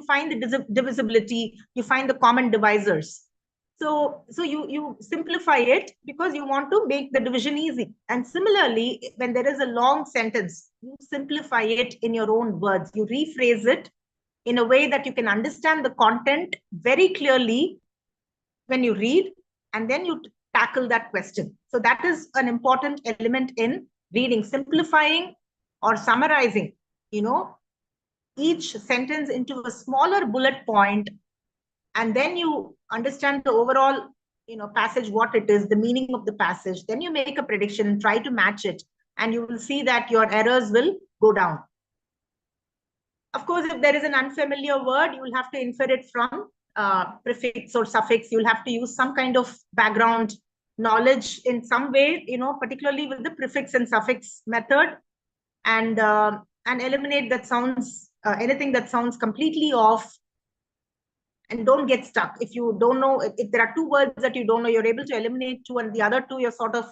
find the divisibility, you find the common divisors. So you simplify it because you want to make the division easy. And similarly, when there is a long sentence, you simplify it in your own words. You rephrase it in a way that you can understand the content very clearly when you read, and then you tackle that question. So that is an important element in reading, simplifying or summarizing, each sentence into a smaller bullet point, and then you understand the overall, passage, what it is, the meaning of the passage. Then you make a prediction, try to match it, and you will see that your errors will go down. Of course, if there is an unfamiliar word, you will have to infer it from prefix or suffix. You'll have to use some kind of background knowledge in some way, particularly with the prefix and suffix method, and eliminate that sounds, anything that sounds completely off, and don't get stuck. If you don't know, if there are 2 words that you don't know, you're able to eliminate 2, and the other 2 you're sort of,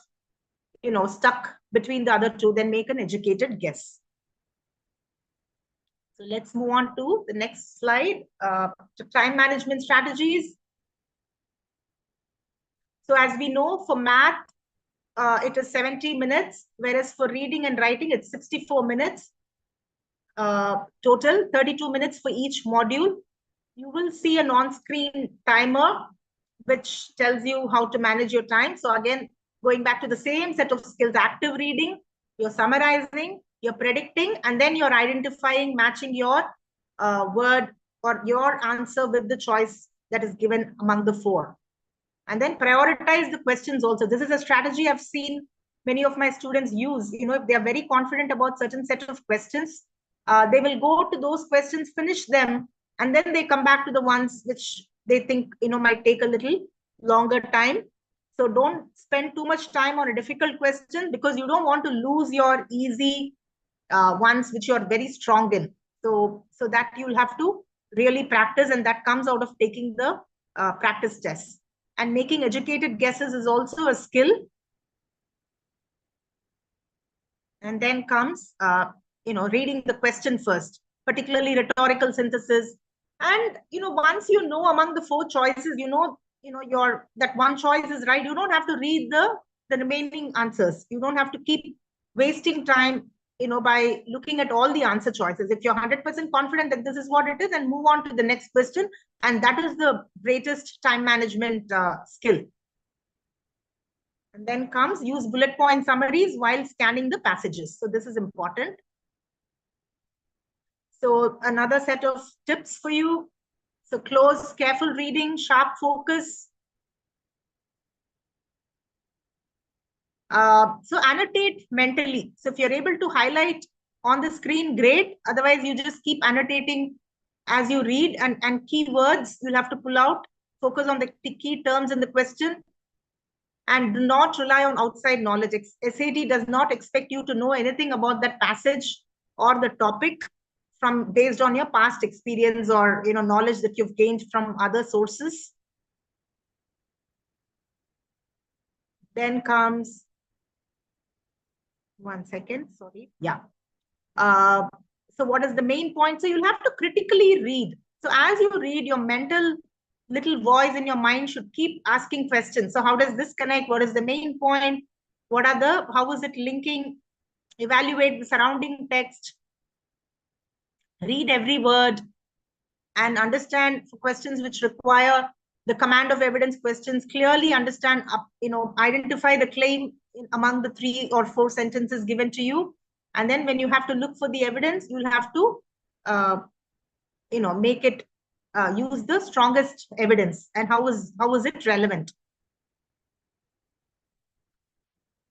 stuck between the other 2, then make an educated guess. So let's move on to the next slide, to time management strategies. So as we know, for math, it is 70 minutes, whereas for reading and writing, it's 64 minutes. Total, 32 minutes for each module. You will see an on-screen timer, which tells you how to manage your time. So again, going back to the same set of skills, active reading, you're summarizing, you're predicting, and then you're identifying, matching your word or your answer with the choice that is given among the 4. And then prioritize the questions also. This is a strategy I've seen many of my students use. If they are very confident about certain set of questions, they will go to those questions, finish them, and then they come back to the ones which they think, might take a little longer time. So don't spend too much time on a difficult question, because you don't want to lose your easy ones which you're very strong in. So that you'll have to really practice, and that comes out of taking the practice tests. And making educated guesses is also a skill. And then comes, reading the question first, particularly rhetorical synthesis. And, once you know among the 4 choices, that one choice is right, you don't have to read the remaining answers. You don't have to keep wasting time, by looking at all the answer choices. If you're 100% confident that this is what it is, and move on to the next question. And that is the greatest time management skill. And then comes use bullet point summaries while scanning the passages. So this is important. So another set of tips for you. So close, careful reading, sharp focus. So annotate mentally. So if you're able to highlight on the screen, great. Otherwise, you just keep annotating as you read, and keywords you'll have to pull out. Focus on the key terms in the question. And do not rely on outside knowledge. SAT does not expect you to know anything about that passage or the topic based on your past experience or knowledge that you've gained from other sources. Then comes, one second, sorry. Yeah. So what is the main point? So you'll have to critically read. So as you read, your mental little voice in your mind should keep asking questions. So how does this connect? What is the main point? How is it linking? Evaluate the surrounding text. Read every word and understand for questions which require the command of evidence questions. Clearly understand, identify the claim among the 3 or 4 sentences given to you. And then when you have to look for the evidence, you'll have to, make it use the strongest evidence and how is it relevant.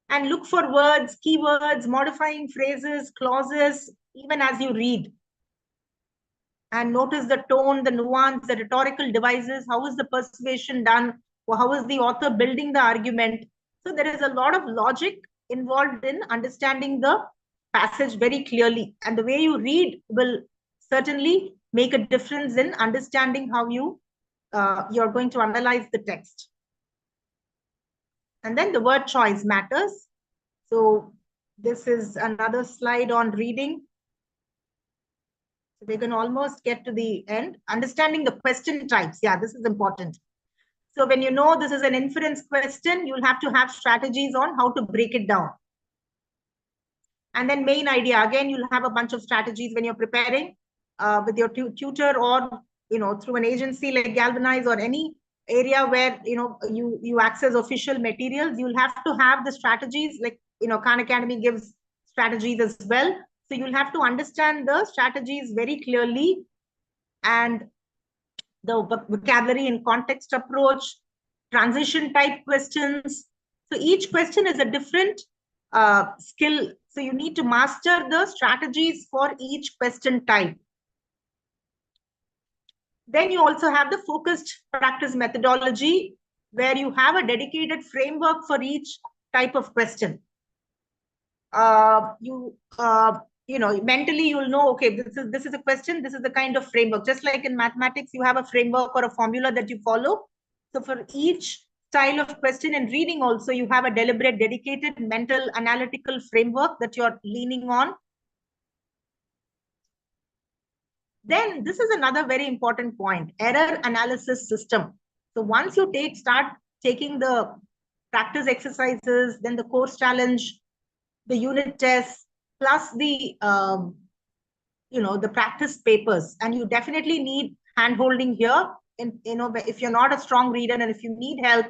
And look for words, keywords, modifying phrases, clauses, even as you read. And notice the tone, the nuance, the rhetorical devices. How is the persuasion done? Or how is the author building the argument? So there is a lot of logic involved in understanding the passage very clearly. And the way you read will certainly make a difference in understanding how you're going to analyze the text. And then the word choice matters. So this is another slide on reading. So we're going to almost get to the end. Understanding the question types. Yeah, this is important. So when you know this is an inference question, you'll have to have strategies on how to break it down. And then main idea, again, you'll have a bunch of strategies when you're preparing with your tutor or, through an agency like Galvanize or any area where, you access official materials. You'll have to have the strategies like, Khan Academy gives strategies as well. So you'll have to understand the strategies very clearly and the vocabulary and context approach, transition type questions. So each question is a different skill. So you need to master the strategies for each question type. Then you also have the focused practice methodology where you have a dedicated framework for each type of question. Mentally you'll know, okay, this is a question, this is the kind of framework. Just like in mathematics, you have a framework or a formula that you follow. So for each style of question and reading also, you have a deliberate, dedicated mental analytical framework that you're leaning on. Then this is another very important point, error analysis system. So once you start taking the practice exercises, then the course challenge, the unit tests, plus the the practice papers, and you definitely need hand-holding here. And if you're not a strong reader and if you need help,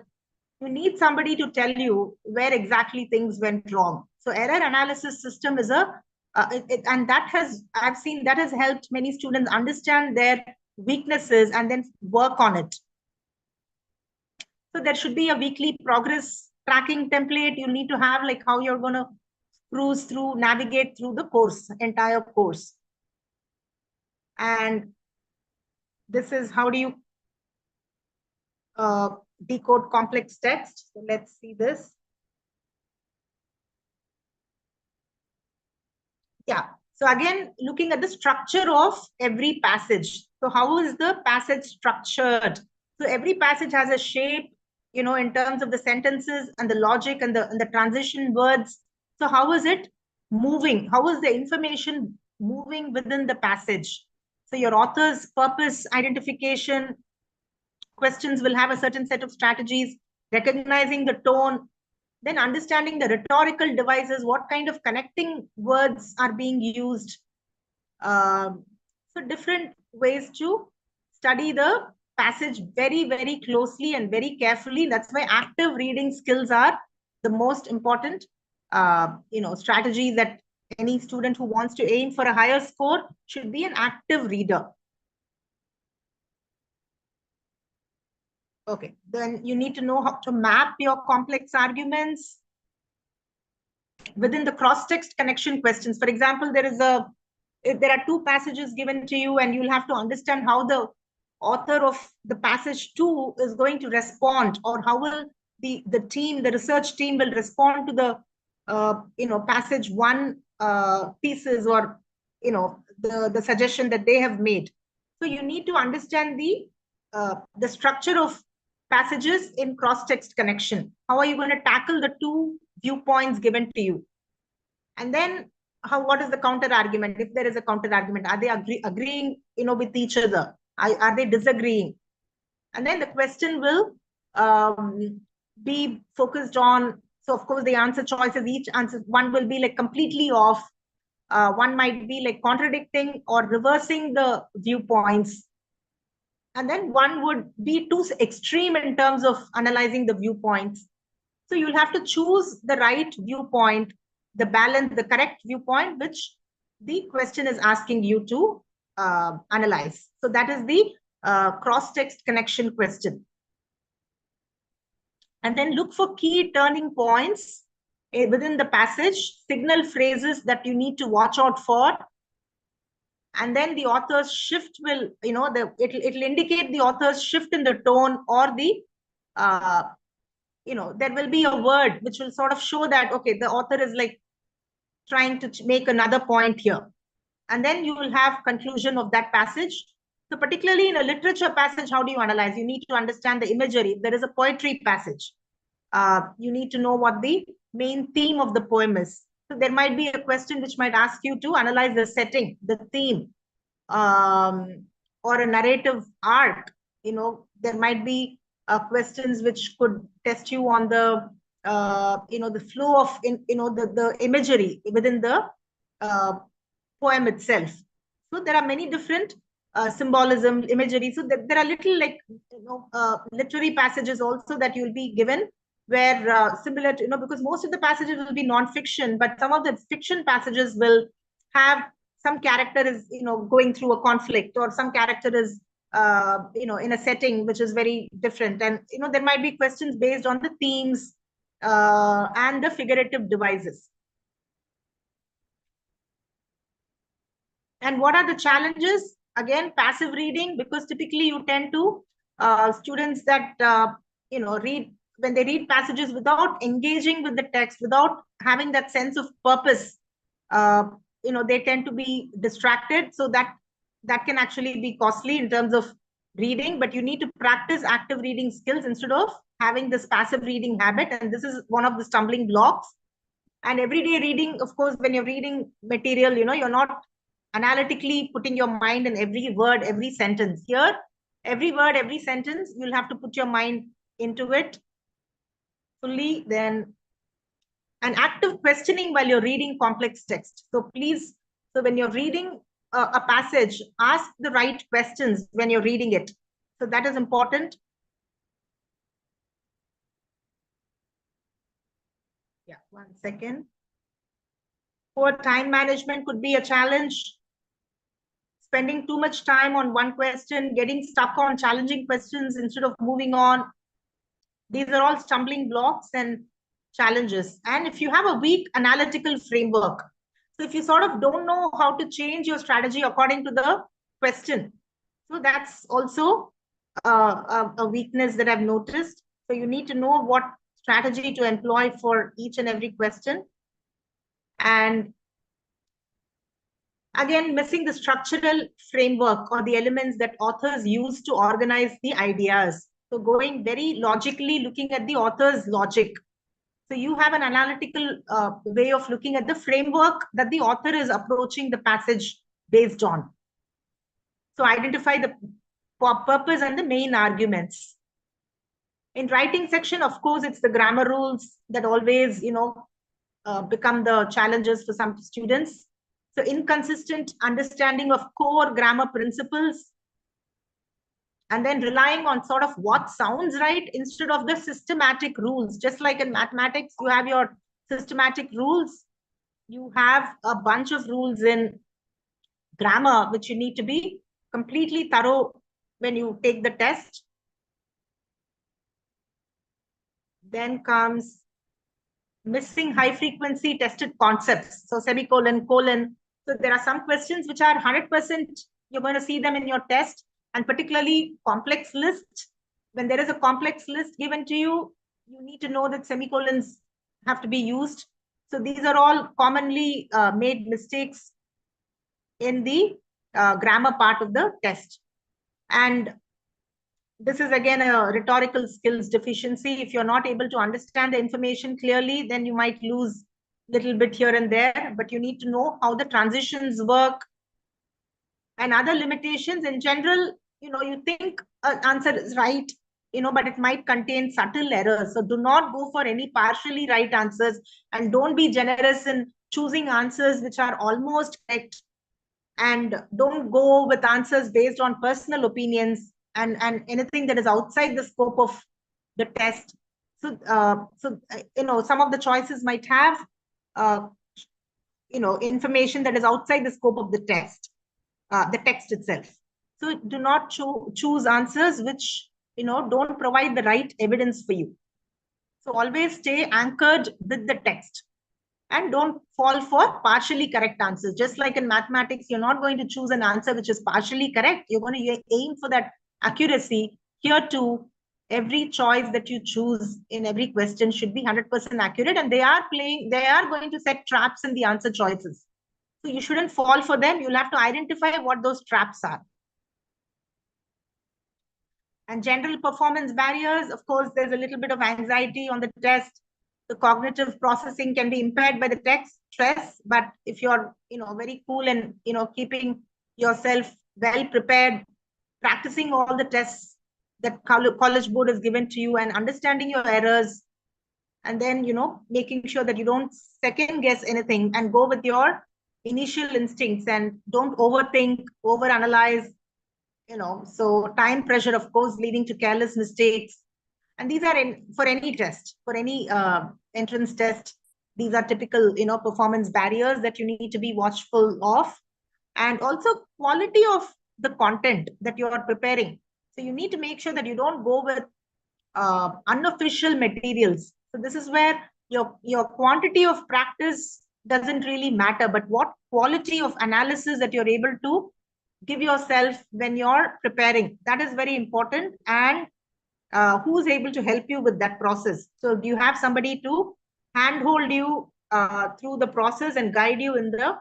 you need somebody to tell you where exactly things went wrong. So error analysis system is and I've seen that has helped many students understand their weaknesses and then work on it. So there should be a weekly progress tracking template. You need to have like how you're going to cruise through, navigate through the course, entire course. And this is how do you decode complex text. So let's see this. Yeah. So again, looking at the structure of every passage. So how is the passage structured? So every passage has a shape, in terms of the sentences and the logic and the transition words. So how is it moving? How is the information moving within the passage? So your author's purpose identification questions will have a certain set of strategies, recognizing the tone, then understanding the rhetorical devices, what kind of connecting words are being used. So different ways to study the passage very, very closely and very carefully. That's why active reading skills are the most important, strategy that any student who wants to aim for a higher score should be an active reader. Okay, then you need to know how to map your complex arguments within the cross-text connection questions. For example, there are two passages given to you, and you'll have to understand how the author of the passage 2 is going to respond, or how will the research team will respond to the passage 1 pieces, or the suggestion that they have made. So you need to understand the structure of passages in cross-text connection. How are you going to tackle the two viewpoints given to you? And then what is the counter argument? If there is a counter argument, are they agreeing with each other? Are they disagreeing? And then the question will be focused on, so of course the answer choices, each answer, one will be like completely off, one might be like contradicting or reversing the viewpoints, and then one would be too extreme in terms of analyzing the viewpoints. So you'll have to choose the right viewpoint, the correct viewpoint, which the question is asking you to analyze. So that is the cross-text connection question. And then look for key turning points within the passage, signal phrases that you need to watch out for. And then the author's shift will, it'll indicate the author's shift in the tone, or there will be a word which will sort of show that, okay, the author is like trying to make another point here. And then you will have conclusion of that passage. So particularly in a literature passage, how do you analyze? You need to understand the imagery. If there is a poetry passage, you need to know what the main theme of the poem is. So there might be a question which might ask you to analyze the setting, the theme, or a narrative arc. There might be questions which could test you on the the flow of the imagery within the poem itself. So there are many different symbolism, imagery. So there are little literary passages also that you'll be given, where similar to, because most of the passages will be non-fiction, but some of the fiction passages will have some character is going through a conflict, or some character is in a setting which is very different, and there might be questions based on the themes and the figurative devices. And what are the challenges? Again, passive reading, because typically you tend to students that read, when they read passages without engaging with the text, without having that sense of purpose, they tend to be distracted. So that can actually be costly in terms of reading, but you need to practice active reading skills instead of having this passive reading habit. And this is one of the stumbling blocks. And everyday reading, of course, when you're reading material, you're not analytically putting your mind in every word, every sentence. Here, every word, every sentence, you'll have to put your mind into it fully. Then an active questioning while you're reading complex text. So please, when you're reading a passage, ask the right questions when you're reading it. So that is important. Yeah, 1 second. Poor time management could be a challenge. Spending too much time on one question, getting stuck on challenging questions instead of moving on. These are all stumbling blocks and challenges. And if you have a weak analytical framework, so if you sort of don't know how to change your strategy according to the question, so that's also a weakness that I've noticed. So you need to know what strategy to employ for each and every question. And Again, missing the structural framework or the elements that authors use to organize the ideas. So going very logically, looking at the author's logic. So you have an analytical way of looking at the framework that the author is approaching the passage based on. So identify the purpose and the main arguments. In writing section, of course, it's the grammar rules that always, become the challenges for some students. So inconsistent understanding of core grammar principles, and then relying on sort of what sounds right instead of the systematic rules. Just like in mathematics, you have your systematic rules. You have a bunch of rules in grammar, which you need to be completely thorough when you take the test. Then comes missing high frequency tested concepts. So semicolon, colon. So there are some questions which are 100%, you're going to see them in your test, and particularly complex list. When there is a complex list given to you, you need to know that semicolons have to be used. So these are all commonly made mistakes in the grammar part of the test. And this is again a rhetorical skills deficiency. If you're not able to understand the information clearly, then you might lose a little bit here and there, but you need to know how the transitions work. And other limitations in general, you think an answer is right, but it might contain subtle errors. So do not go for any partially right answers, and don't be generous in choosing answers which are almost correct. And don't go with answers based on personal opinions and anything that is outside the scope of the test. So, some of the choices might have, information that is outside the scope of the test, the text itself. So do not choose answers which, don't provide the right evidence for you. So always stay anchored with the text. And don't fall for partially correct answers. Just like in mathematics, you're not going to choose an answer which is partially correct. You're going to aim for that accuracy. Here too, every choice that you choose in every question should be 100% accurate. And they are going to set traps in the answer choices. So you shouldn't fall for them. You'll have to identify what those traps are. And general performance barriers, of course, there's a little bit of anxiety on the test. The cognitive processing can be impaired by the text stress, but if you're, very cool and, keeping yourself well prepared, practicing all the tests that College Board has given to you and understanding your errors, and then, making sure that you don't second guess anything and go with your initial instincts and don't overthink, overanalyze, so time pressure, of course, leading to careless mistakes. And these are for any test, for any entrance test. These are typical, performance barriers that you need to be watchful of. And also quality of the content that you are preparing. So you need to make sure that you don't go with unofficial materials. So this is where your quantity of practice doesn't really matter, but what quality of analysis that you're able to give yourself when you're preparing. That is very important. And who's able to help you with that process? So do you have somebody to handhold you through the process and guide you in the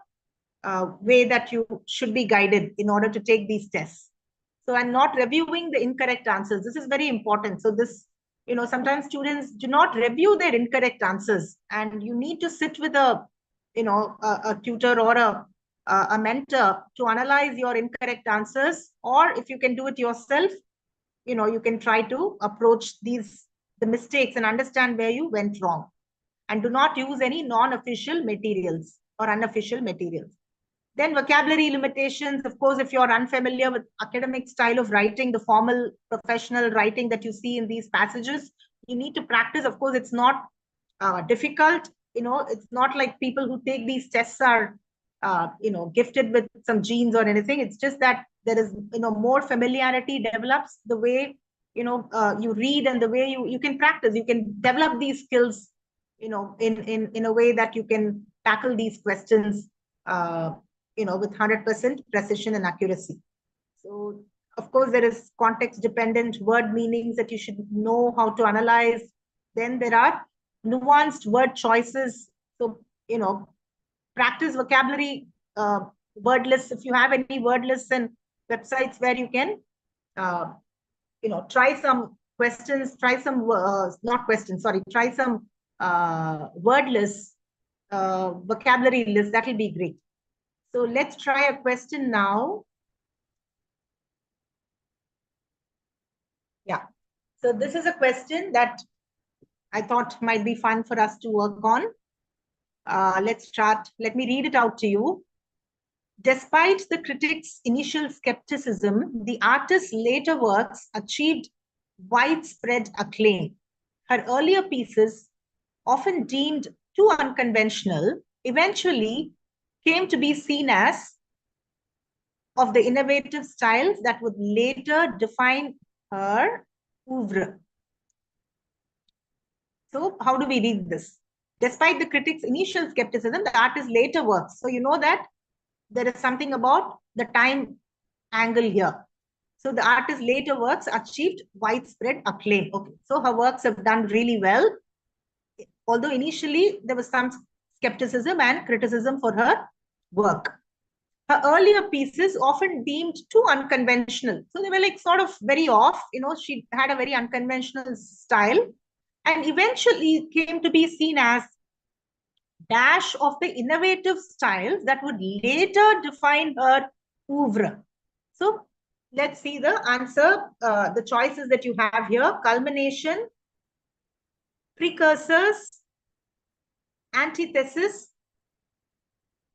way that you should be guided in order to take these tests? So, and not reviewing the incorrect answers. This is very important. So this, sometimes students do not review their incorrect answers, and you need to sit with a tutor or a mentor to analyze your incorrect answers. Or if you can do it yourself, you can try to approach the mistakes and understand where you went wrong. And do not use any non-official materials or unofficial materials. Then vocabulary limitations. Of course, if you're unfamiliar with academic style of writing, the formal professional writing that you see in these passages, you need to practice. Of course, it's not difficult. It's not like people who take these tests are, gifted with some genes or anything. It's just that there is, more familiarity develops the way, you read and the way you can practice. You can develop these skills, in a way that you can tackle these questions, with 100% precision and accuracy. So, of course, there is context-dependent word meanings that you should know how to analyze. Then there are nuanced word choices. So, practice vocabulary word lists. If you have any word lists and websites where you can, try some questions, try some, not questions, sorry, try some word lists, vocabulary lists, that will be great. So let's try a question now. Yeah. So this is a question that I thought might be fun for us to work on. Let's start. Let me read it out to you. Despite the critics' initial skepticism, the artist's later works achieved widespread acclaim. Her earlier pieces, often deemed too unconventional, eventually came to be seen as of the innovative styles that would later define her oeuvre. So how do we read this? Despite the critics' initial skepticism, the artist's later works. So you know that there is something about the time angle here. So the artist's later works achieved widespread acclaim. Okay, so her works have done really well. Although initially there was some skepticism and criticism for her work. Her earlier pieces often deemed too unconventional. So they were like sort of very off. She had a very unconventional style and eventually came to be seen as dash of the innovative styles that would later define her oeuvre. So let's see the answer, the choices that you have here: culmination, precursors, antithesis,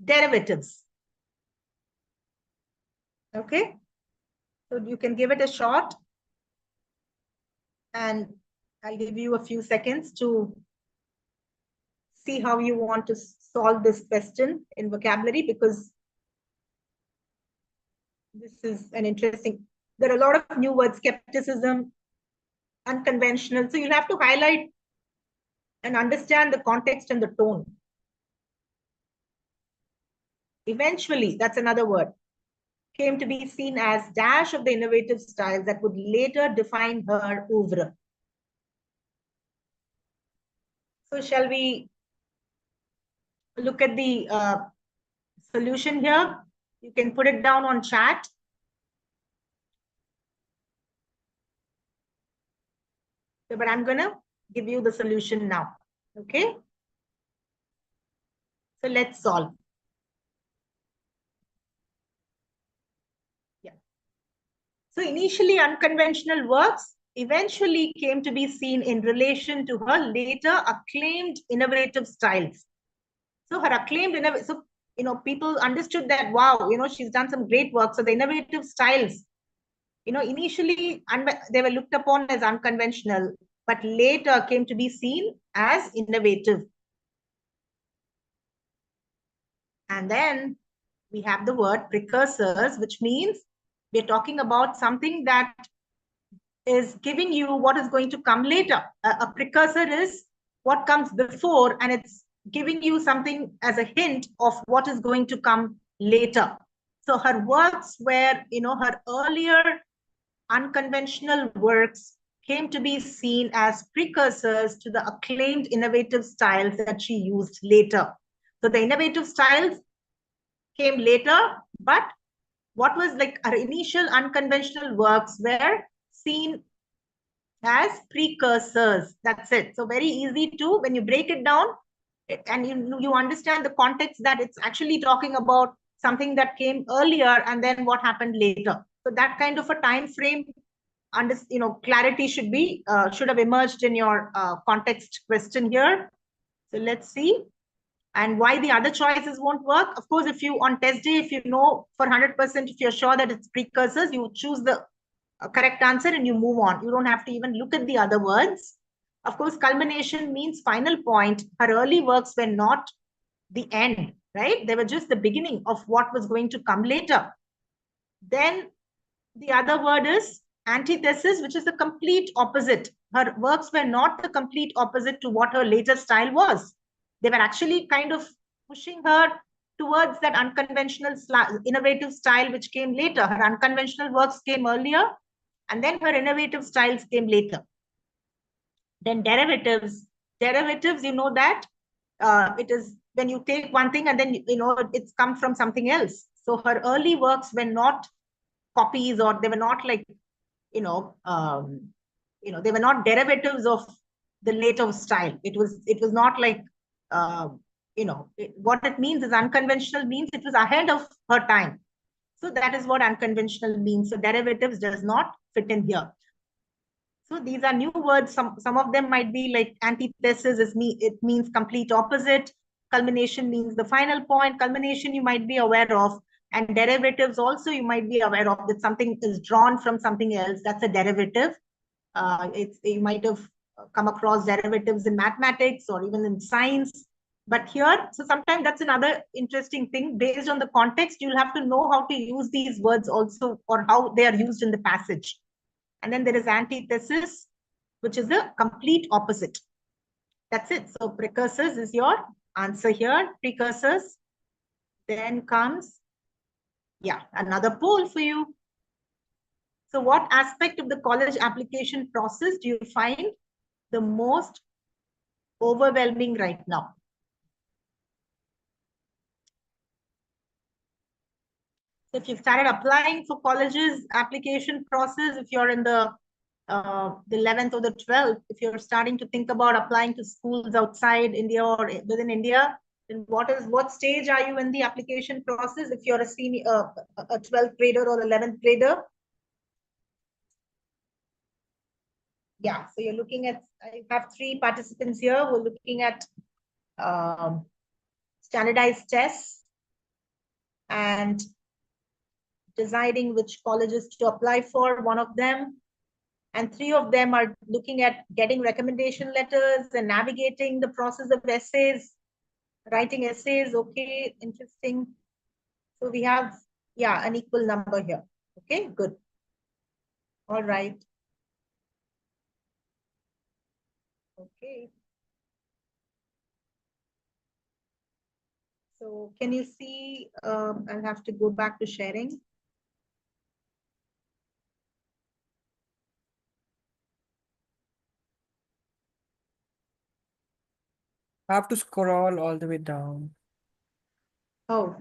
derivatives. Okay, so you can give it a shot and I'll give you a few seconds to see how you want to solve this question in vocabulary, because this is an interesting, there are a lot of new words: skepticism, unconventional. So you'll have to highlight and understand the context and the tone. Eventually, that's another word, came to be seen as dash of the innovative styles that would later define her oeuvre. So shall we look at the solution here? You can put it down on chat. But I'm going to give you the solution now. Okay. So let's solve. Yeah. So initially unconventional works eventually came to be seen in relation to her later acclaimed innovative styles. So her acclaimed innovative, so people understood that, wow, she's done some great work. So the innovative styles, initially they were looked upon as unconventional, but later came to be seen as innovative. And then we have the word precursors, which means we're talking about something that is giving you what is going to come later. A precursor is what comes before, and it's giving you something as a hint of what is going to come later. So her works were, her earlier unconventional works came to be seen as precursors to the acclaimed innovative styles that she used later. So the innovative styles came later, but what was like her initial unconventional works were seen as precursors. That's it. So very easy to, when you break it down and you understand the context, that it's actually talking about something that came earlier and then what happened later. So that kind of a time frame, clarity should be should have emerged in your context question here. So let's see. And why the other choices won't work. Of course, if you on test day, if you know for 100%, if you're sure that it's precursors, you choose the correct answer and you move on. You don't have to even look at the other words. Of course, culmination means final point. Her early works were not the end, right? They were just the beginning of what was going to come later. Then the other word is antithesis, which is the complete opposite. Her works were not the complete opposite to what her later style was. They were actually kind of pushing her towards that unconventional, innovative style, which came later. Her unconventional works came earlier, and then her innovative styles came later. Then derivatives. Derivatives, you know that it is when you take one thing and then, it's come from something else. So her early works were not copies, or they were not like, they were not derivatives of the later style. It was not like, what it means is unconventional means it was ahead of her time. So that is what unconventional means. So derivatives does not fit in here. So these are new words. Some of them might be like antithesis. It means complete opposite. Culmination means the final point. Culmination you might be aware of. And derivatives also you might be aware of, that something is drawn from something else. That's a derivative. You might have come across derivatives in mathematics or even in science. But here, so sometimes that's another interesting thing. Based on the context, you'll have to know how to use these words also, or how they are used in the passage. And then there is antithesis, which is the complete opposite. That's it. So precursors is your answer here. Precursors. Then comes, another poll for you. So what aspect of the college application process do you find the most overwhelming right now? So if you've started applying for colleges application process, if you're in the 11th or the 12th, if you're starting to think about applying to schools outside India or within India, then what stage are you in the application process? If you're a senior, a 12th grader or 11th grader? Yeah, so you're looking at, I have 3 participants here. We're looking at standardized tests and deciding which colleges to apply for, one of them. And 3 of them are looking at getting recommendation letters and navigating the process of essays, writing essays. Okay, interesting. So we have, an equal number here. Okay, good. All right. Okay. So can you see, I'll have to go back to sharing. I have to scroll all the way down. Oh,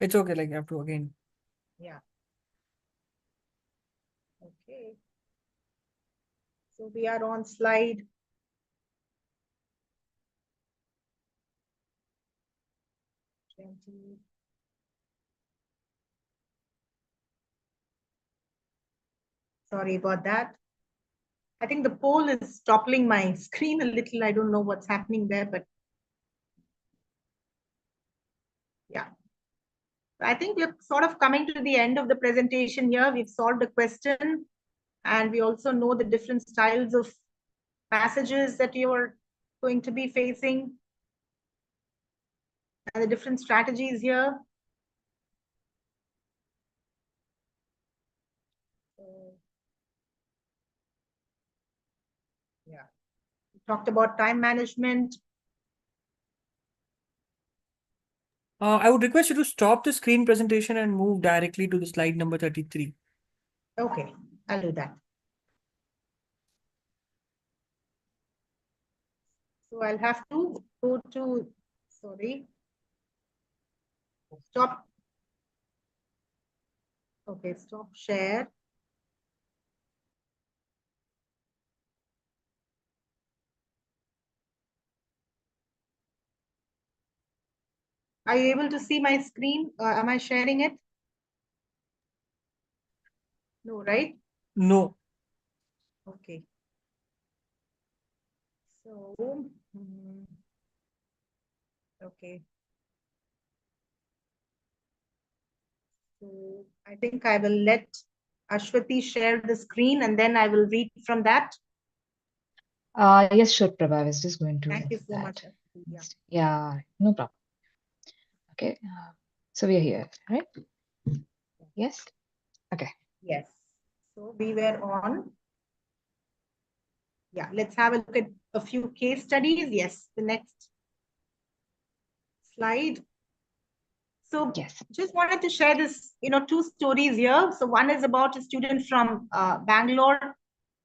It's okay, like I have to again. yeah. Okay. So we are on slide 20. Sorry about that. I think the poll is toppling my screen a little. I don't know what's happening there, but yeah. I think we're sort of coming to the end of the presentation here. We've solved the question, and we also know the different styles of passages that you are going to be facing and the different strategies here. So, yeah, we talked about time management. I would request you to stop the screen presentation and move directly to the slide number 33. Okay, I'll do that. So I'll have to go to, sorry, stop. Okay, stop share. Are you able to see my screen? Am I sharing it? No, right? No. Okay. So, okay. So I think I will let Ashwati share the screen and then I will read from that. Yes, sure, Prabha. I was just going to. Thank you so much. Yeah, no problem. Okay. So we are here, right? Yes. Okay. Yes. So we were on. Yeah, let's have a look at a few case studies. Yes, the next slide. So Yes. just wanted to share this, 2 stories here. So one is about a student from Bangalore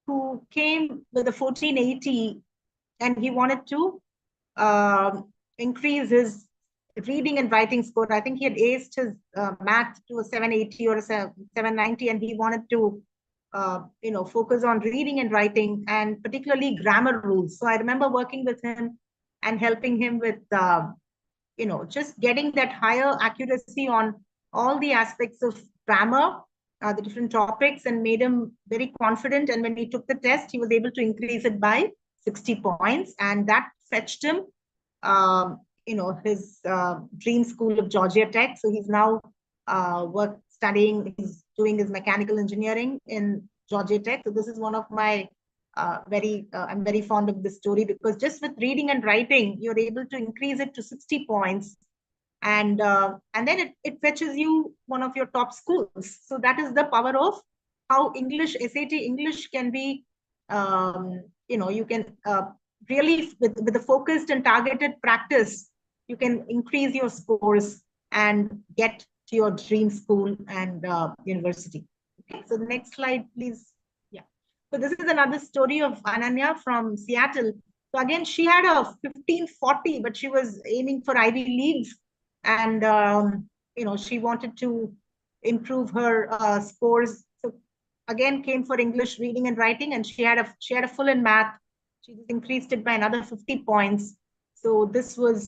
who came with a 1480 and he wanted to increase his reading and writing score. I think he had aced his math to a 780 or a 790, and he wanted to focus on reading and writing, and particularly grammar rules. So I remember working with him and helping him with just getting that higher accuracy on all the aspects of grammar, the different topics, and made him very confident. And when he took the test, he was able to increase it by 60 points, and that fetched him his dream school of Georgia Tech. So he's now he's doing his mechanical engineering in Georgia Tech. So this is one of my I'm very fond of this story, because just with reading and writing, you're able to increase it to 60 points. And then it fetches you one of your top schools. So that is the power of how English, SAT English can be, you can really, with the focused and targeted practice, you can increase your scores and get to your dream school and university. Okay, so the next slide, please. Yeah. So this is another story of Ananya from Seattle. So again, she had a 1540, but she was aiming for Ivy Leagues, and she wanted to improve her scores. So again, came for English reading and writing, and she had a full in math. She just increased it by another 50 points. So this was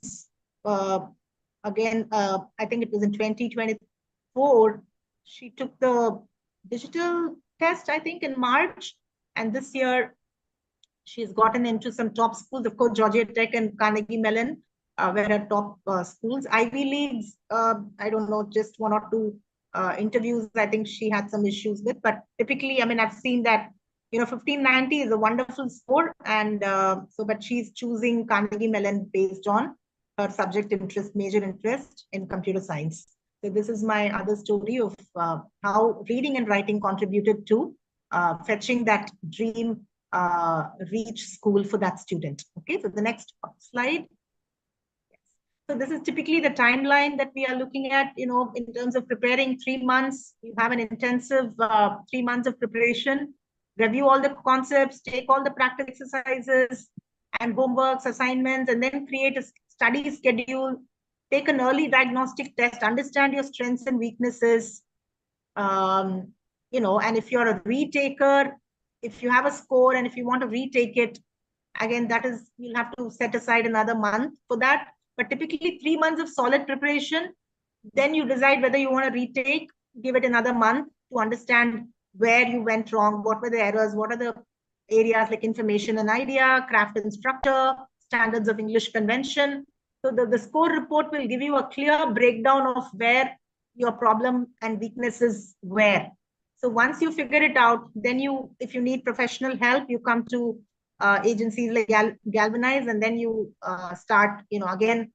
again, I think it was in 2024. She took the digital test, I think, in March, and this year she's gotten into some top schools. Of course, Georgia Tech and Carnegie Mellon were her top schools. Ivy Leagues, I don't know, just one or two interviews I think she had some issues with, but typically, I mean, I've seen that 1590 is a wonderful score, and but she's choosing Carnegie Mellon based on her subject interest, major interest in computer science. So this is my other story of how reading and writing contributed to fetching that dream reach school for that student. Okay, so the next slide. So this is typically the timeline that we are looking at, in terms of preparing 3 months. You have an intensive 3 months of preparation, review all the concepts, take all the practice exercises and homeworks, assignments, and then create a study schedule, take an early diagnostic test, understand your strengths and weaknesses. And if you're a retaker, if you have a score and if you want to retake it, again, you'll have to set aside another month for that. But typically 3 months of solid preparation, then you decide whether you want to retake, give it another month to understand where you went wrong, what were the errors, what are the areas like information and idea, craft and structure, standards of English convention. So the score report will give you a clear breakdown of where your problem and weaknesses were. So once you figure it out, then if you need professional help, you come to agencies like Galvanize, and then you start, again,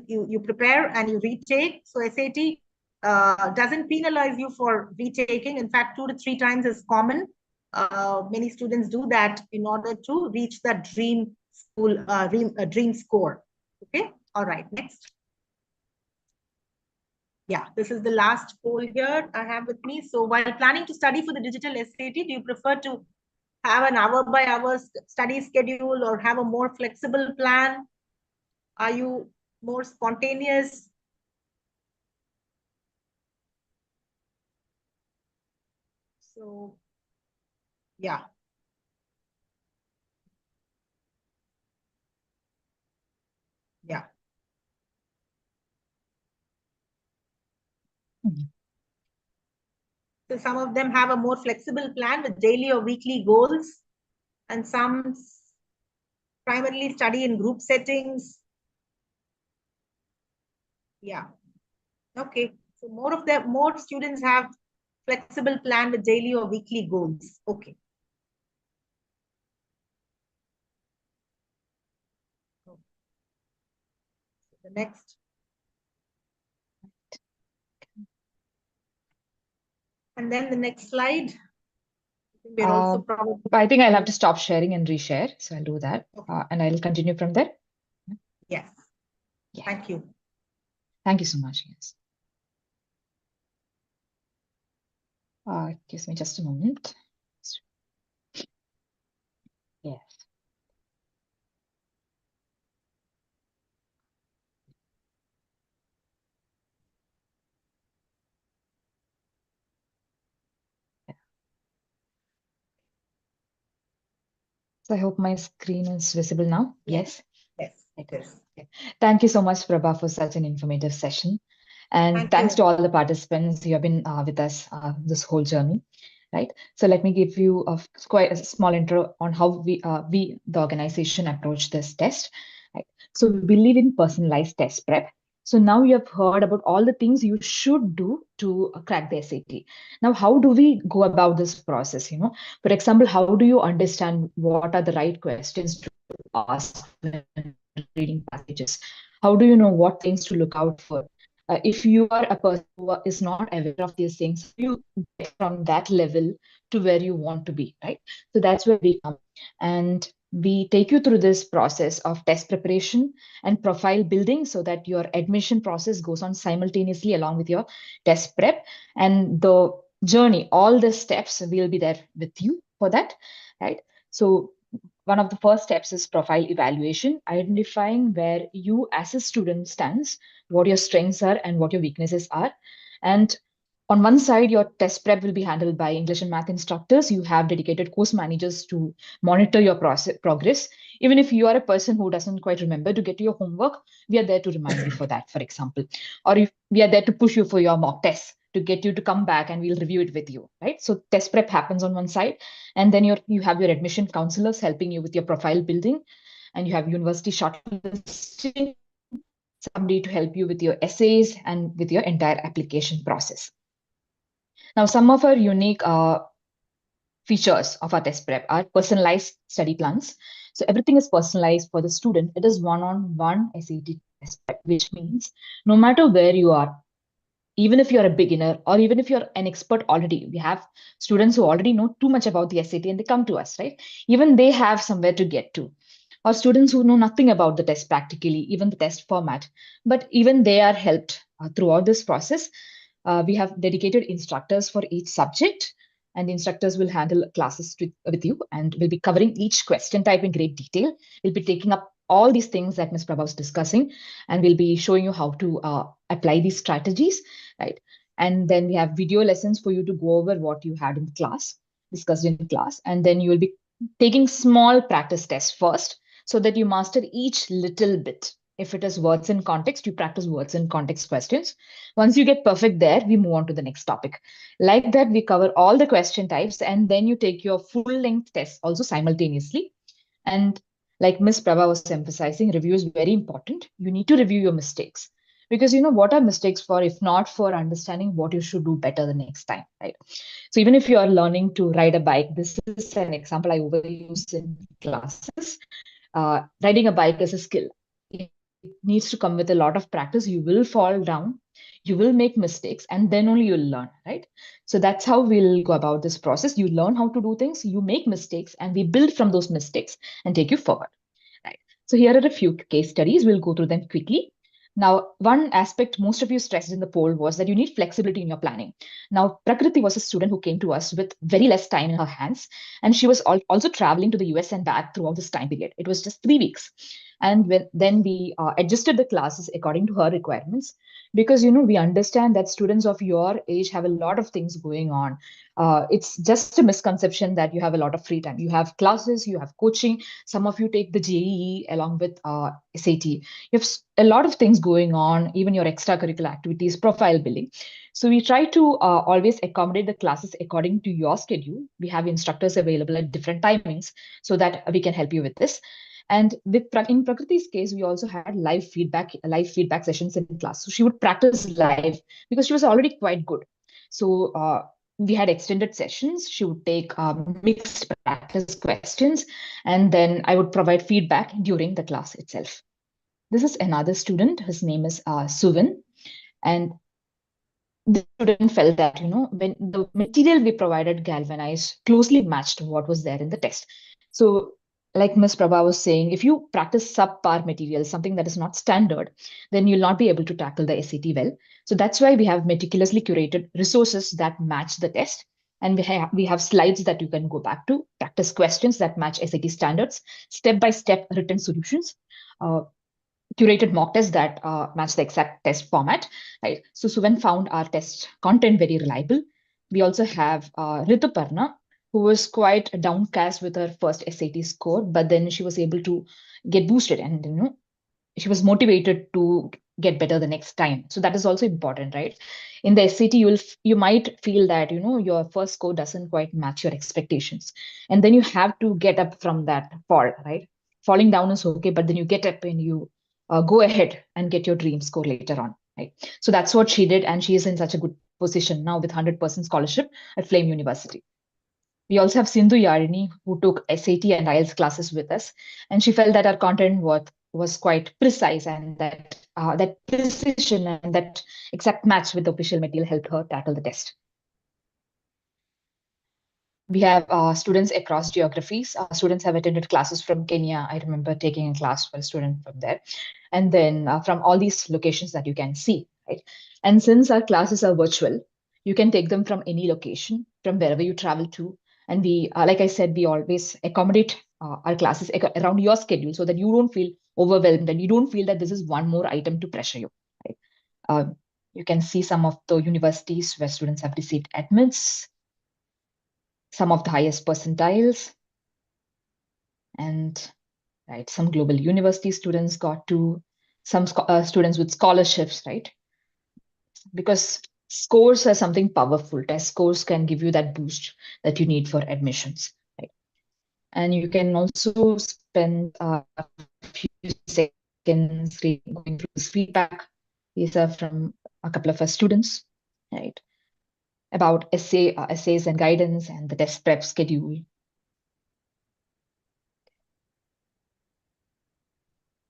you prepare and you retake. So SAT doesn't penalize you for retaking. In fact, 2 to 3 times is common. Many students do that in order to reach that dream school, dream score. Okay, all right, next. Yeah, this is the last poll here I have with me. So while planning to study for the digital SAT, do you prefer to have an hour-by-hour study schedule or have a more flexible plan? Are you more spontaneous? So, yeah. Yeah. So some of them have a more flexible plan with daily or weekly goals, and some primarily study in group settings. Yeah. Okay. So more students have flexible plan with daily or weekly goals. Okay. The next. And then the next slide. We're also probably... I think I'll have to stop sharing and reshare. So I'll do that. Okay. And I'll continue from there. Yes. Yeah. Thank you. Thank you so much. Yes. Give me just a moment. Yes. So I hope my screen is visible now. Yes. Yes, Right. yes. Okay. Thank you so much, Prabha, for such an informative session. And Thank thanks you. to all the participants who have been with us this whole journey. Right. So let me give you quite a small intro on how we, the organization, approach this test. Right. So we believe in personalized test prep. So now you have heard about all the things you should do to crack the SAT. Now, how do we go about this process? For example, how do you understand what are the right questions to ask when reading passages? How do you know what things to look out for? If you are a person who is not aware of these things, you get from that level to where you want to be, right? So that's where we come. And we take you through this process of test preparation and profile building so that your admission process goes on simultaneously along with your test prep. And the journey, all the steps will be there with you for that, right? So one of the first steps is profile evaluation, identifying where you as a student stands, what your strengths are and what your weaknesses are. And on one side, your test prep will be handled by English and math instructors. You have dedicated course managers to monitor your progress. Even if you are a person who doesn't quite remember to get to your homework, we are there to remind you for that, for example. Or if we are there to push you for your mock tests, to get you to come back and we'll review it with you, right? So test prep happens on one side, and then you have your admission counselors helping you with your profile building, and you have university shortlisting, somebody to help you with your essays and with your entire application process. Now, some of our unique features of our test prep are personalized study plans. So everything is personalized for the student. It is one-on-one SAT test prep, which means no matter where you are, even if you're a beginner or even if you're an expert already, we have students who already know too much about the SAT and they come to us, right? Even they have somewhere to get to. Or students who know nothing about the test practically, even the test format, but even they are helped throughout this process. We have dedicated instructors for each subject, and the instructors will handle classes with you and will be covering each question type in great detail. We'll be taking up all these things that Ms. Prabha was discussing, and we'll be showing you how to apply these strategies, right? And then we have video lessons for you to go over what you had in class, discussed in class, and then you will be taking small practice tests first so that you master each little bit. If it is words in context, you practice words in context questions. Once you get perfect there, we move on to the next topic. Like that, we cover all the question types, and then you take your full-length test also simultaneously. And like Ms. Prabha was emphasizing, review is very important. You need to review your mistakes, because what are mistakes for if not for understanding what you should do better the next time, right? So even if you are learning to ride a bike, this is an example I overuse in classes. Riding a bike is a skill. It needs to come with a lot of practice. You will fall down, you will make mistakes, and then only you'll learn, right? So that's how we'll go about this process. You learn how to do things, you make mistakes, and we build from those mistakes and take you forward, right? So here are a few case studies. We'll go through them quickly. Now, one aspect most of you stressed in the poll was that you need flexibility in your planning. Now, Prakriti was a student who came to us with very less time in her hands, and she was also traveling to the US and back throughout this time period. It was just 3 weeks. And then we adjusted the classes according to her requirements, because we understand that students of your age have a lot of things going on. It's just a misconception that you have a lot of free time. You have classes, you have coaching. Some of you take the JEE along with SAT. You have a lot of things going on, even your extracurricular activities, profile building. So we try to always accommodate the classes according to your schedule. We have instructors available at different timings so that we can help you with this. And in Prakriti's case, we also had live feedback sessions in class. So she would practice live because she was already quite good. So we had extended sessions. She would take mixed practice questions, and then I would provide feedback during the class itself. This is another student. His name is Suvin. And the student felt that, when the material we provided, Galvanize, closely matched what was there in the test. So like Ms. Prabha was saying, if you practice subpar material, something that is not standard, then you'll not be able to tackle the SAT well. So that's why we have meticulously curated resources that match the test. And we have slides that you can go back to, practice questions that match SAT standards, step-by-step written solutions, curated mock tests that match the exact test format, right? So Suvan found our test content very reliable. We also have Rituparna, who was quite downcast with her first SAT score, but then she was able to get boosted, and she was motivated to get better the next time. So that is also important, right? In the SAT, you might feel that your first score doesn't quite match your expectations, and then you have to get up from that fall, right? Falling down is okay, but then you get up and you go ahead and get your dream score later on, right? So that's what she did, and she is in such a good position now with 100% scholarship at Flame University. We also have Sindhu Yarini, who took SAT and IELTS classes with us, and she felt that our content was quite precise, and that precision and that exact match with the official material helped her tackle the test. We have students across geographies. Students have attended classes from Kenya. I remember taking a class for a student from there. And then from all these locations that you can see, right? And since our classes are virtual, you can take them from any location, from wherever you travel to. And we, like I said, we always accommodate our classes around your schedule so that you don't feel overwhelmed and you don't feel that this is one more item to pressure you, right? You can see some of the universities where students have received admits, some of the highest percentiles, and right, some global university students got to, some students with scholarships, right? Because scores are something powerful. Test scores can give you that boost that you need for admissions, right? And you can also spend a few seconds going through this feedback. These are from a couple of our students, right? About essays and guidance and the test prep schedule.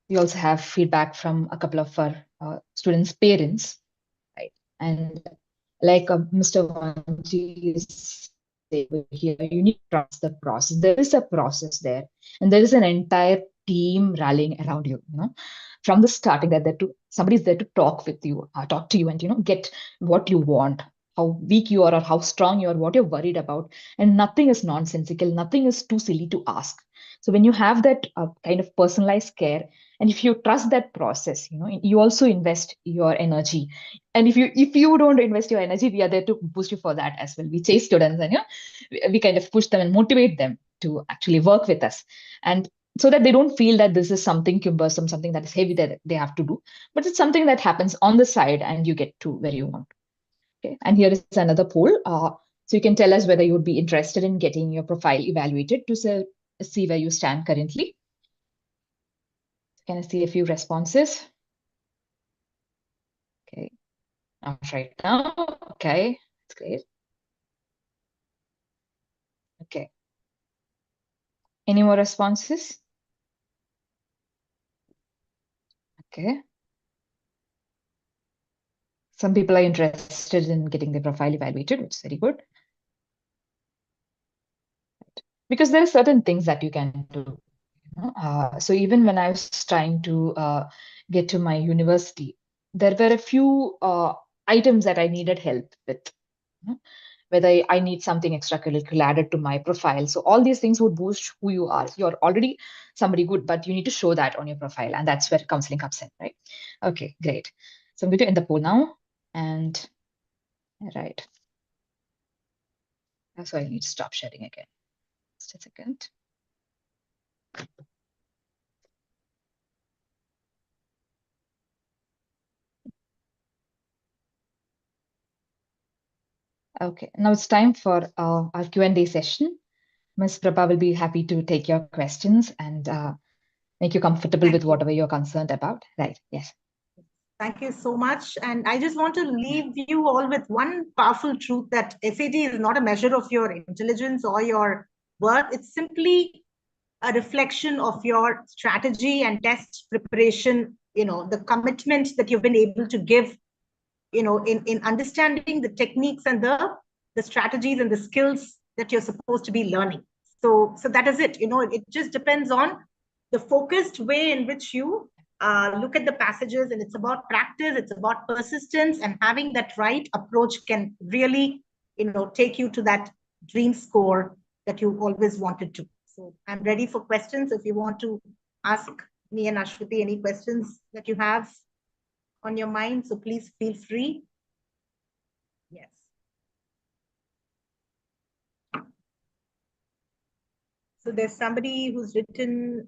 We also have feedback from a couple of our students' parents, right? And like Mr. Vanji is saying here, you need to trust the process. There is a process there, and there is an entire team rallying around you. From the starting, that somebody's there to talk with you, talk to you, and get what you want, how weak you are or how strong you are, what you're worried about, and nothing is nonsensical, nothing is too silly to ask. So when you have that kind of personalized care, and if you trust that process, you also invest your energy. And if you don't invest your energy, we are there to boost you for that as well. We chase students, and we kind of push them and motivate them to actually work with us, and so that they don't feel that this is something cumbersome, something that is heavy that they have to do, but it's something that happens on the side and you get to where you want. Okay, and here is another poll. So you can tell us whether you would be interested in getting your profile evaluated to see where you stand currently. Can I see a few responses? Okay, not right now. Okay, that's great. Okay. Any more responses? Okay. Some people are interested in getting their profile evaluated, which is very good. Because there are certain things that you can do. So even when I was trying to get to my university, there were a few items that I needed help with. Whether I need something extracurricular added to my profile. So all these things would boost who you are. You're already somebody good, but you need to show that on your profile. And that's where counseling comes in, right? Okay, great. So I'm going to end the poll now. And right. So I need to stop sharing again. Just a second. Okay, now it's time for our Q&A session. Ms. Prabha will be happy to take your questions and make you comfortable with whatever you're concerned about. Right, yes. Thank you so much. And I just want to leave you all with one powerful truth, that SAT is not a measure of your intelligence or your worth. It's simply a reflection of your strategy and test preparation, the commitment that you've been able to give, in understanding the techniques and the strategies and the skills that you're supposed to be learning. So that is it. It just depends on the focused way in which you look at the passages, and it's about practice, it's about persistence, and having that right approach can really, take you to that dream score that you always wanted to. So I'm ready for questions. If you want to ask me and Ashwati any questions that you have on your mind, so please feel free. Yes. So there's somebody who's written,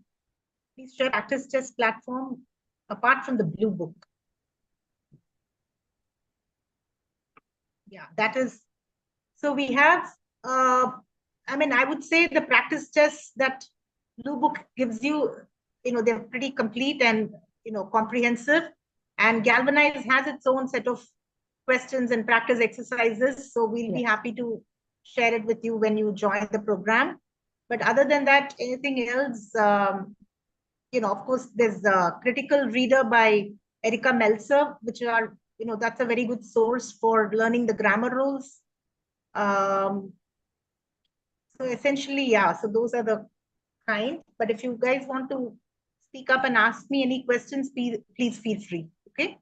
please share practice test platform apart from the blue book. Yeah, that is. So we have, I would say the practice tests that blue book gives you, they're pretty complete and, comprehensive. And Galvanize has its own set of questions and practice exercises. So we'll be happy to share it with you when you join the program. But other than that, anything else, of course, there's a critical reader by Erica Meltzer, which are, that's a very good source for learning the grammar rules. So essentially, yeah, so those are the kind. But if you guys want to speak up and ask me any questions, please feel free. Okay.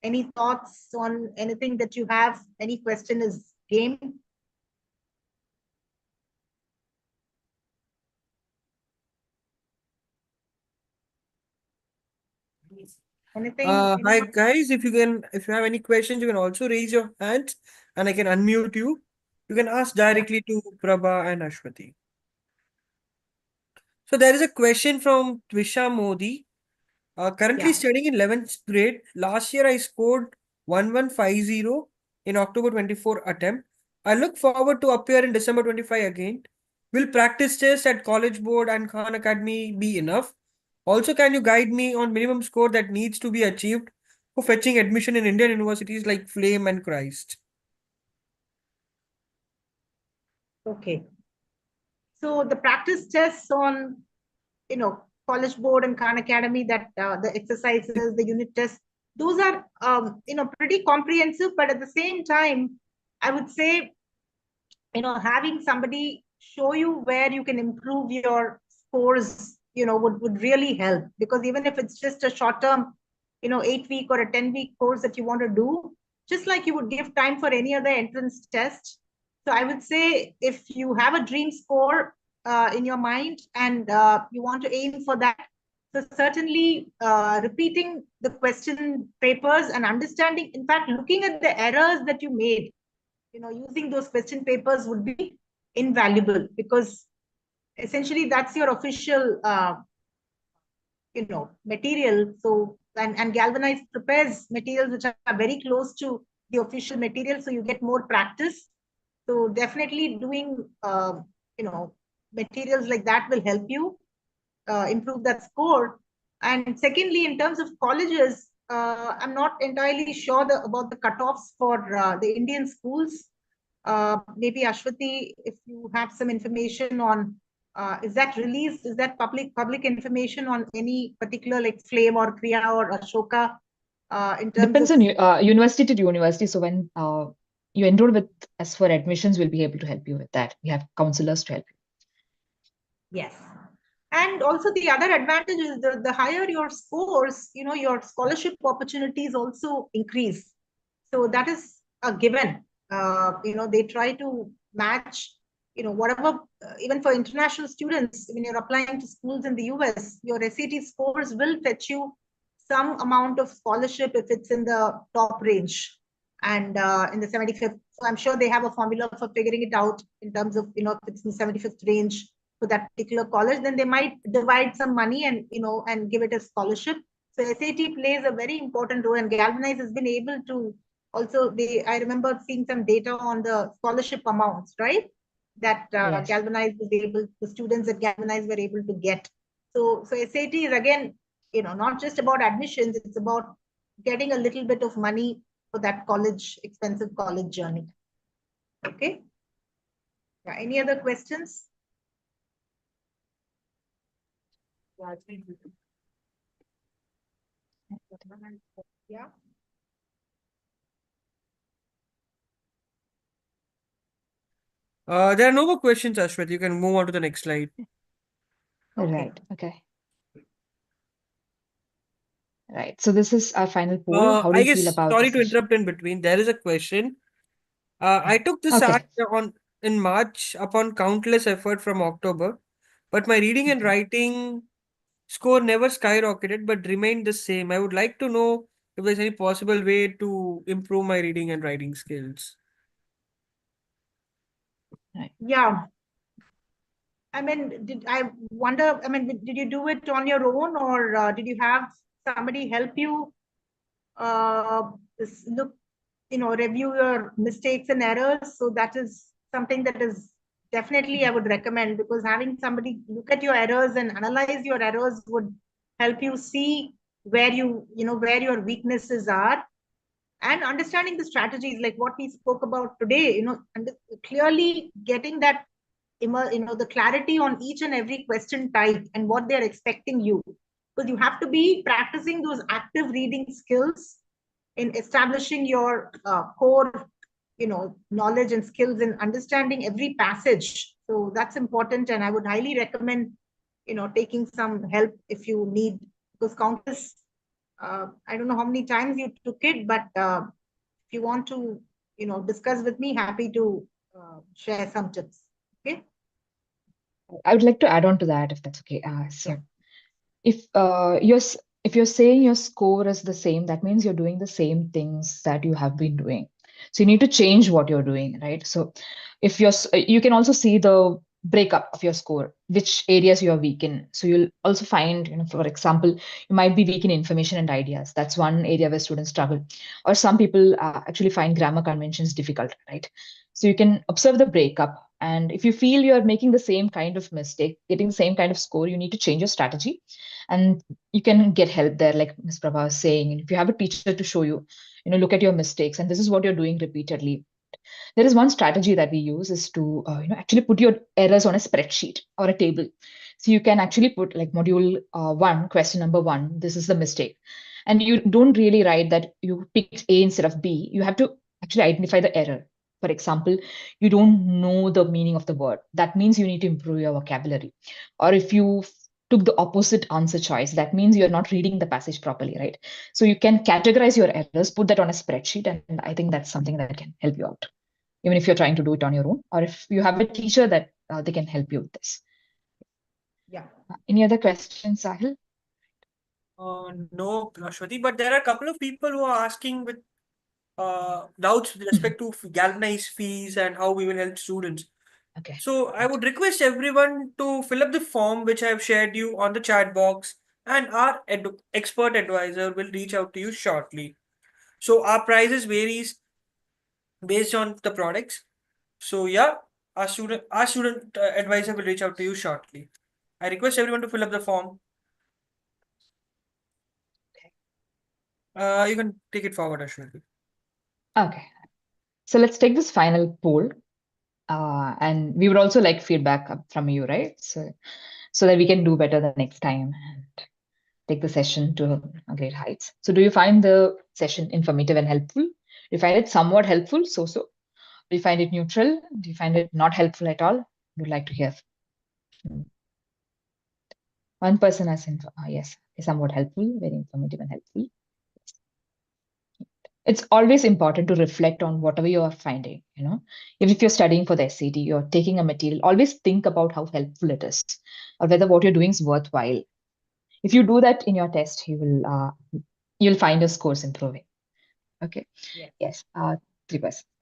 Any thoughts on anything that you have? Any question is game. Anything? Hi guys, if you have any questions, you can also raise your hands and I can unmute you. You can ask directly to Prabha and Ashwati. So there is a question from Twisha Modi. Currently studying in 11th grade. Last year I scored 1150 in October 24 attempt. I look forward to appear in December 25 again. Will practice test at College Board and Khan Academy be enough? Also, can you guide me on minimum score that needs to be achieved for fetching admission in Indian universities like Flame and Christ? Okay. So the practice tests on, College Board and Khan Academy, that the exercises, the unit tests, those are, pretty comprehensive. But at the same time, I would say, having somebody show you where you can improve your scores, would really help. Because even if it's just a short term, 8-week or a 10-week course that you want to do, just like you would give time for any other entrance test. So I would say if you have a dream score in your mind and you want to aim for that, so certainly repeating the question papers and understanding, in fact, looking at the errors that you made, using those question papers would be invaluable, because essentially that's your official, material. So, and Galvanize prepares materials which are very close to the official material, so you get more practice. So definitely doing, materials like that will help you improve that score. And secondly, in terms of colleges, I'm not entirely sure about the cutoffs for the Indian schools. Maybe Ashwati, if you have some information on, is that released? Is that public information on any particular like Flame or Kriya or Ashoka? In terms Depends of on university to university. So when you enroll with us for admissions, we'll be able to help you with that. We have counselors to help you. Yes. And also the other advantage is the higher your scores, your scholarship opportunities also increase. So that is a given. They try to match, whatever, even for international students, when you're applying to schools in the US, your SAT scores will fetch you some amount of scholarship if it's in the top range and in the 75th. So I'm sure they have a formula for figuring it out in terms of, if it's in the 75th range for that particular college, then they might divide some money and, and give it a scholarship. So SAT plays a very important role, and Galvanize has been able to also, I remember seeing some data on the scholarship amounts, right? That Yes. Galvanize was able, the students at Galvanize were able to get. So SAT is again, not just about admissions, it's about getting a little bit of money for that expensive college journey. Okay. Yeah, any other questions? Yeah. There are no more questions, Ashwati. You can move on to the next slide. Okay. Right. Okay. Right. So this is our final poll. How do I you feel guess, about sorry this to session? interrupt in between. There is a question. I took the Okay. SAT in March upon countless effort from October, but my reading and writing score never skyrocketed but remained the same. I would like to know if there's any possible way to improve my reading and writing skills. Right. Yeah. I mean, did you do it on your own, or did you have somebody help you look, review your mistakes and errors? So that is something that is definitely I would recommend, because having somebody look at your errors and analyze your errors would help you see where where your weaknesses are, and understanding the strategies like what we spoke about today, and clearly getting that the clarity on each and every question type and what they're expecting you, because you have to be practicing those active reading skills in establishing your core knowledge and skills in understanding every passage. So that's important, and I would highly recommend taking some help if you need, because countless I don't know how many times you took it, but if you want to discuss with me, happy to share some tips. Okay. I would like to add on to that, if that's okay. Yeah. If you're saying your score is the same, that means you're doing the same things that you have been doing. So you need to change what you're doing, right? So if you can also see the breakup of your score, which areas you are weak in. So you'll also find, for example, you might be weak in information and ideas. That's one area where students struggle. Or some people actually find grammar conventions difficult, right? So you can observe the breakup. And if you feel you're making the same kind of mistake, getting the same kind of score, you need to change your strategy. And you can get help there, like Ms. Prabha was saying. And if you have a teacher to show you, look at your mistakes, and this is what you're doing repeatedly. There is one strategy that we use is to actually put your errors on a spreadsheet or a table. So you can actually put like module 1, question number 1, this is the mistake. And you don't really write that you picked A instead of B. You have to actually identify the error. For example, you don't know the meaning of the word. That means you need to improve your vocabulary. Or if you took the opposite answer choice, that means you're not reading the passage properly, right? So you can categorize your errors, put that on a spreadsheet, and I think that's something that can help you out, even if you're trying to do it on your own, or if you have a teacher that they can help you with this. Yeah. Any other questions, Sahil? No, Ashwati, but there are a couple of people who are asking with doubts with respect to galvanize fees and how we will help students. Okay. So I would request everyone to fill up the form which I have shared you on the chat box, and our expert advisor will reach out to you shortly. So our prices varies based on the products. So yeah, our student advisor will reach out to you shortly. I request everyone to fill up the form. You can take it forward, Ashwati. Okay. So let's take this final poll. And we would also like feedback from you, right? So that we can do better the next time and take the session to great heights. So do you find the session informative and helpful? Do you find it somewhat helpful? So. Do you find it neutral? Do you find it not helpful at all? We'd like to hear. One person has yes, somewhat helpful, very informative and helpful. It's always important to reflect on whatever you are finding, Even if you're studying for the SAT, you're taking a material, always think about how helpful it is, or whether what you're doing is worthwhile. If you do that in your test, you'll find your scores improving. Okay. Yes. 3%.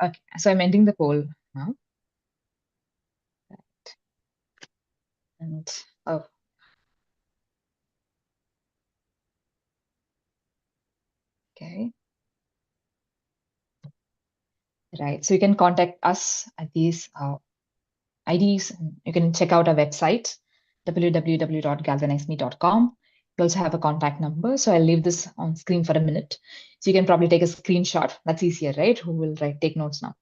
Okay. So I'm ending the poll now. Right. And okay. Right. So you can contact us at these IDs. You can check out our website, www.galvanizeme.com. We also have a contact number. So I'll leave this on screen for a minute. So you can probably take a screenshot. That's easier, right? Who will take notes now?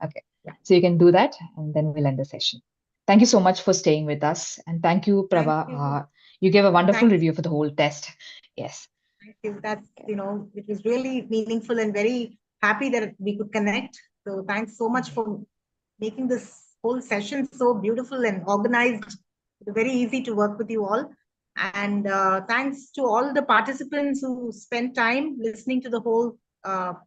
Okay. Yeah. So you can do that, and then we'll end the session. Thank you so much for staying with us. And thank you, Prabha. You gave a wonderful review for the whole test. Yes. Thank you. That's, it was really meaningful and very happy that we could connect. So thanks so much for making this whole session so beautiful and organized. Very easy to work with you all. And thanks to all the participants who spent time listening to the whole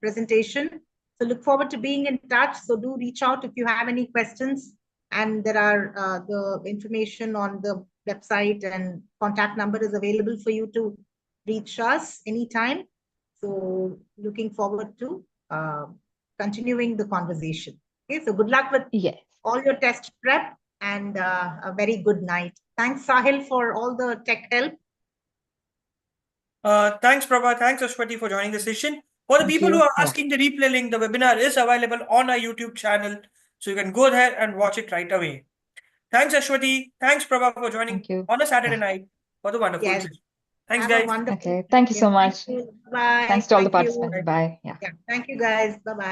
presentation. So look forward to being in touch. So do reach out if you have any questions. And there are the information on the website and contact number is available for you to reach us anytime. So looking forward to continuing the conversation. Okay. Okay, so good luck with Yes. all your test prep and a very good night. Thanks, Sahil, for all the tech help. Thanks, Prabha. Thanks, Ashwati, for joining the session. For the Thank people you. who are Yeah. asking the replay link, the webinar is available on our YouTube channel. So you can go there and watch it right away. Thanks, Ashwati. Thanks, Prabha, for joining Thank you. on a Saturday Yeah. night for the wonderful Yes. session. Thanks, Have a guys. wonderful Okay. Thank you so weekend. much. Thank you. Bye. Thanks to all the Thank you. participants. Bye. Yeah. Yeah. Thank you, guys. Bye-bye.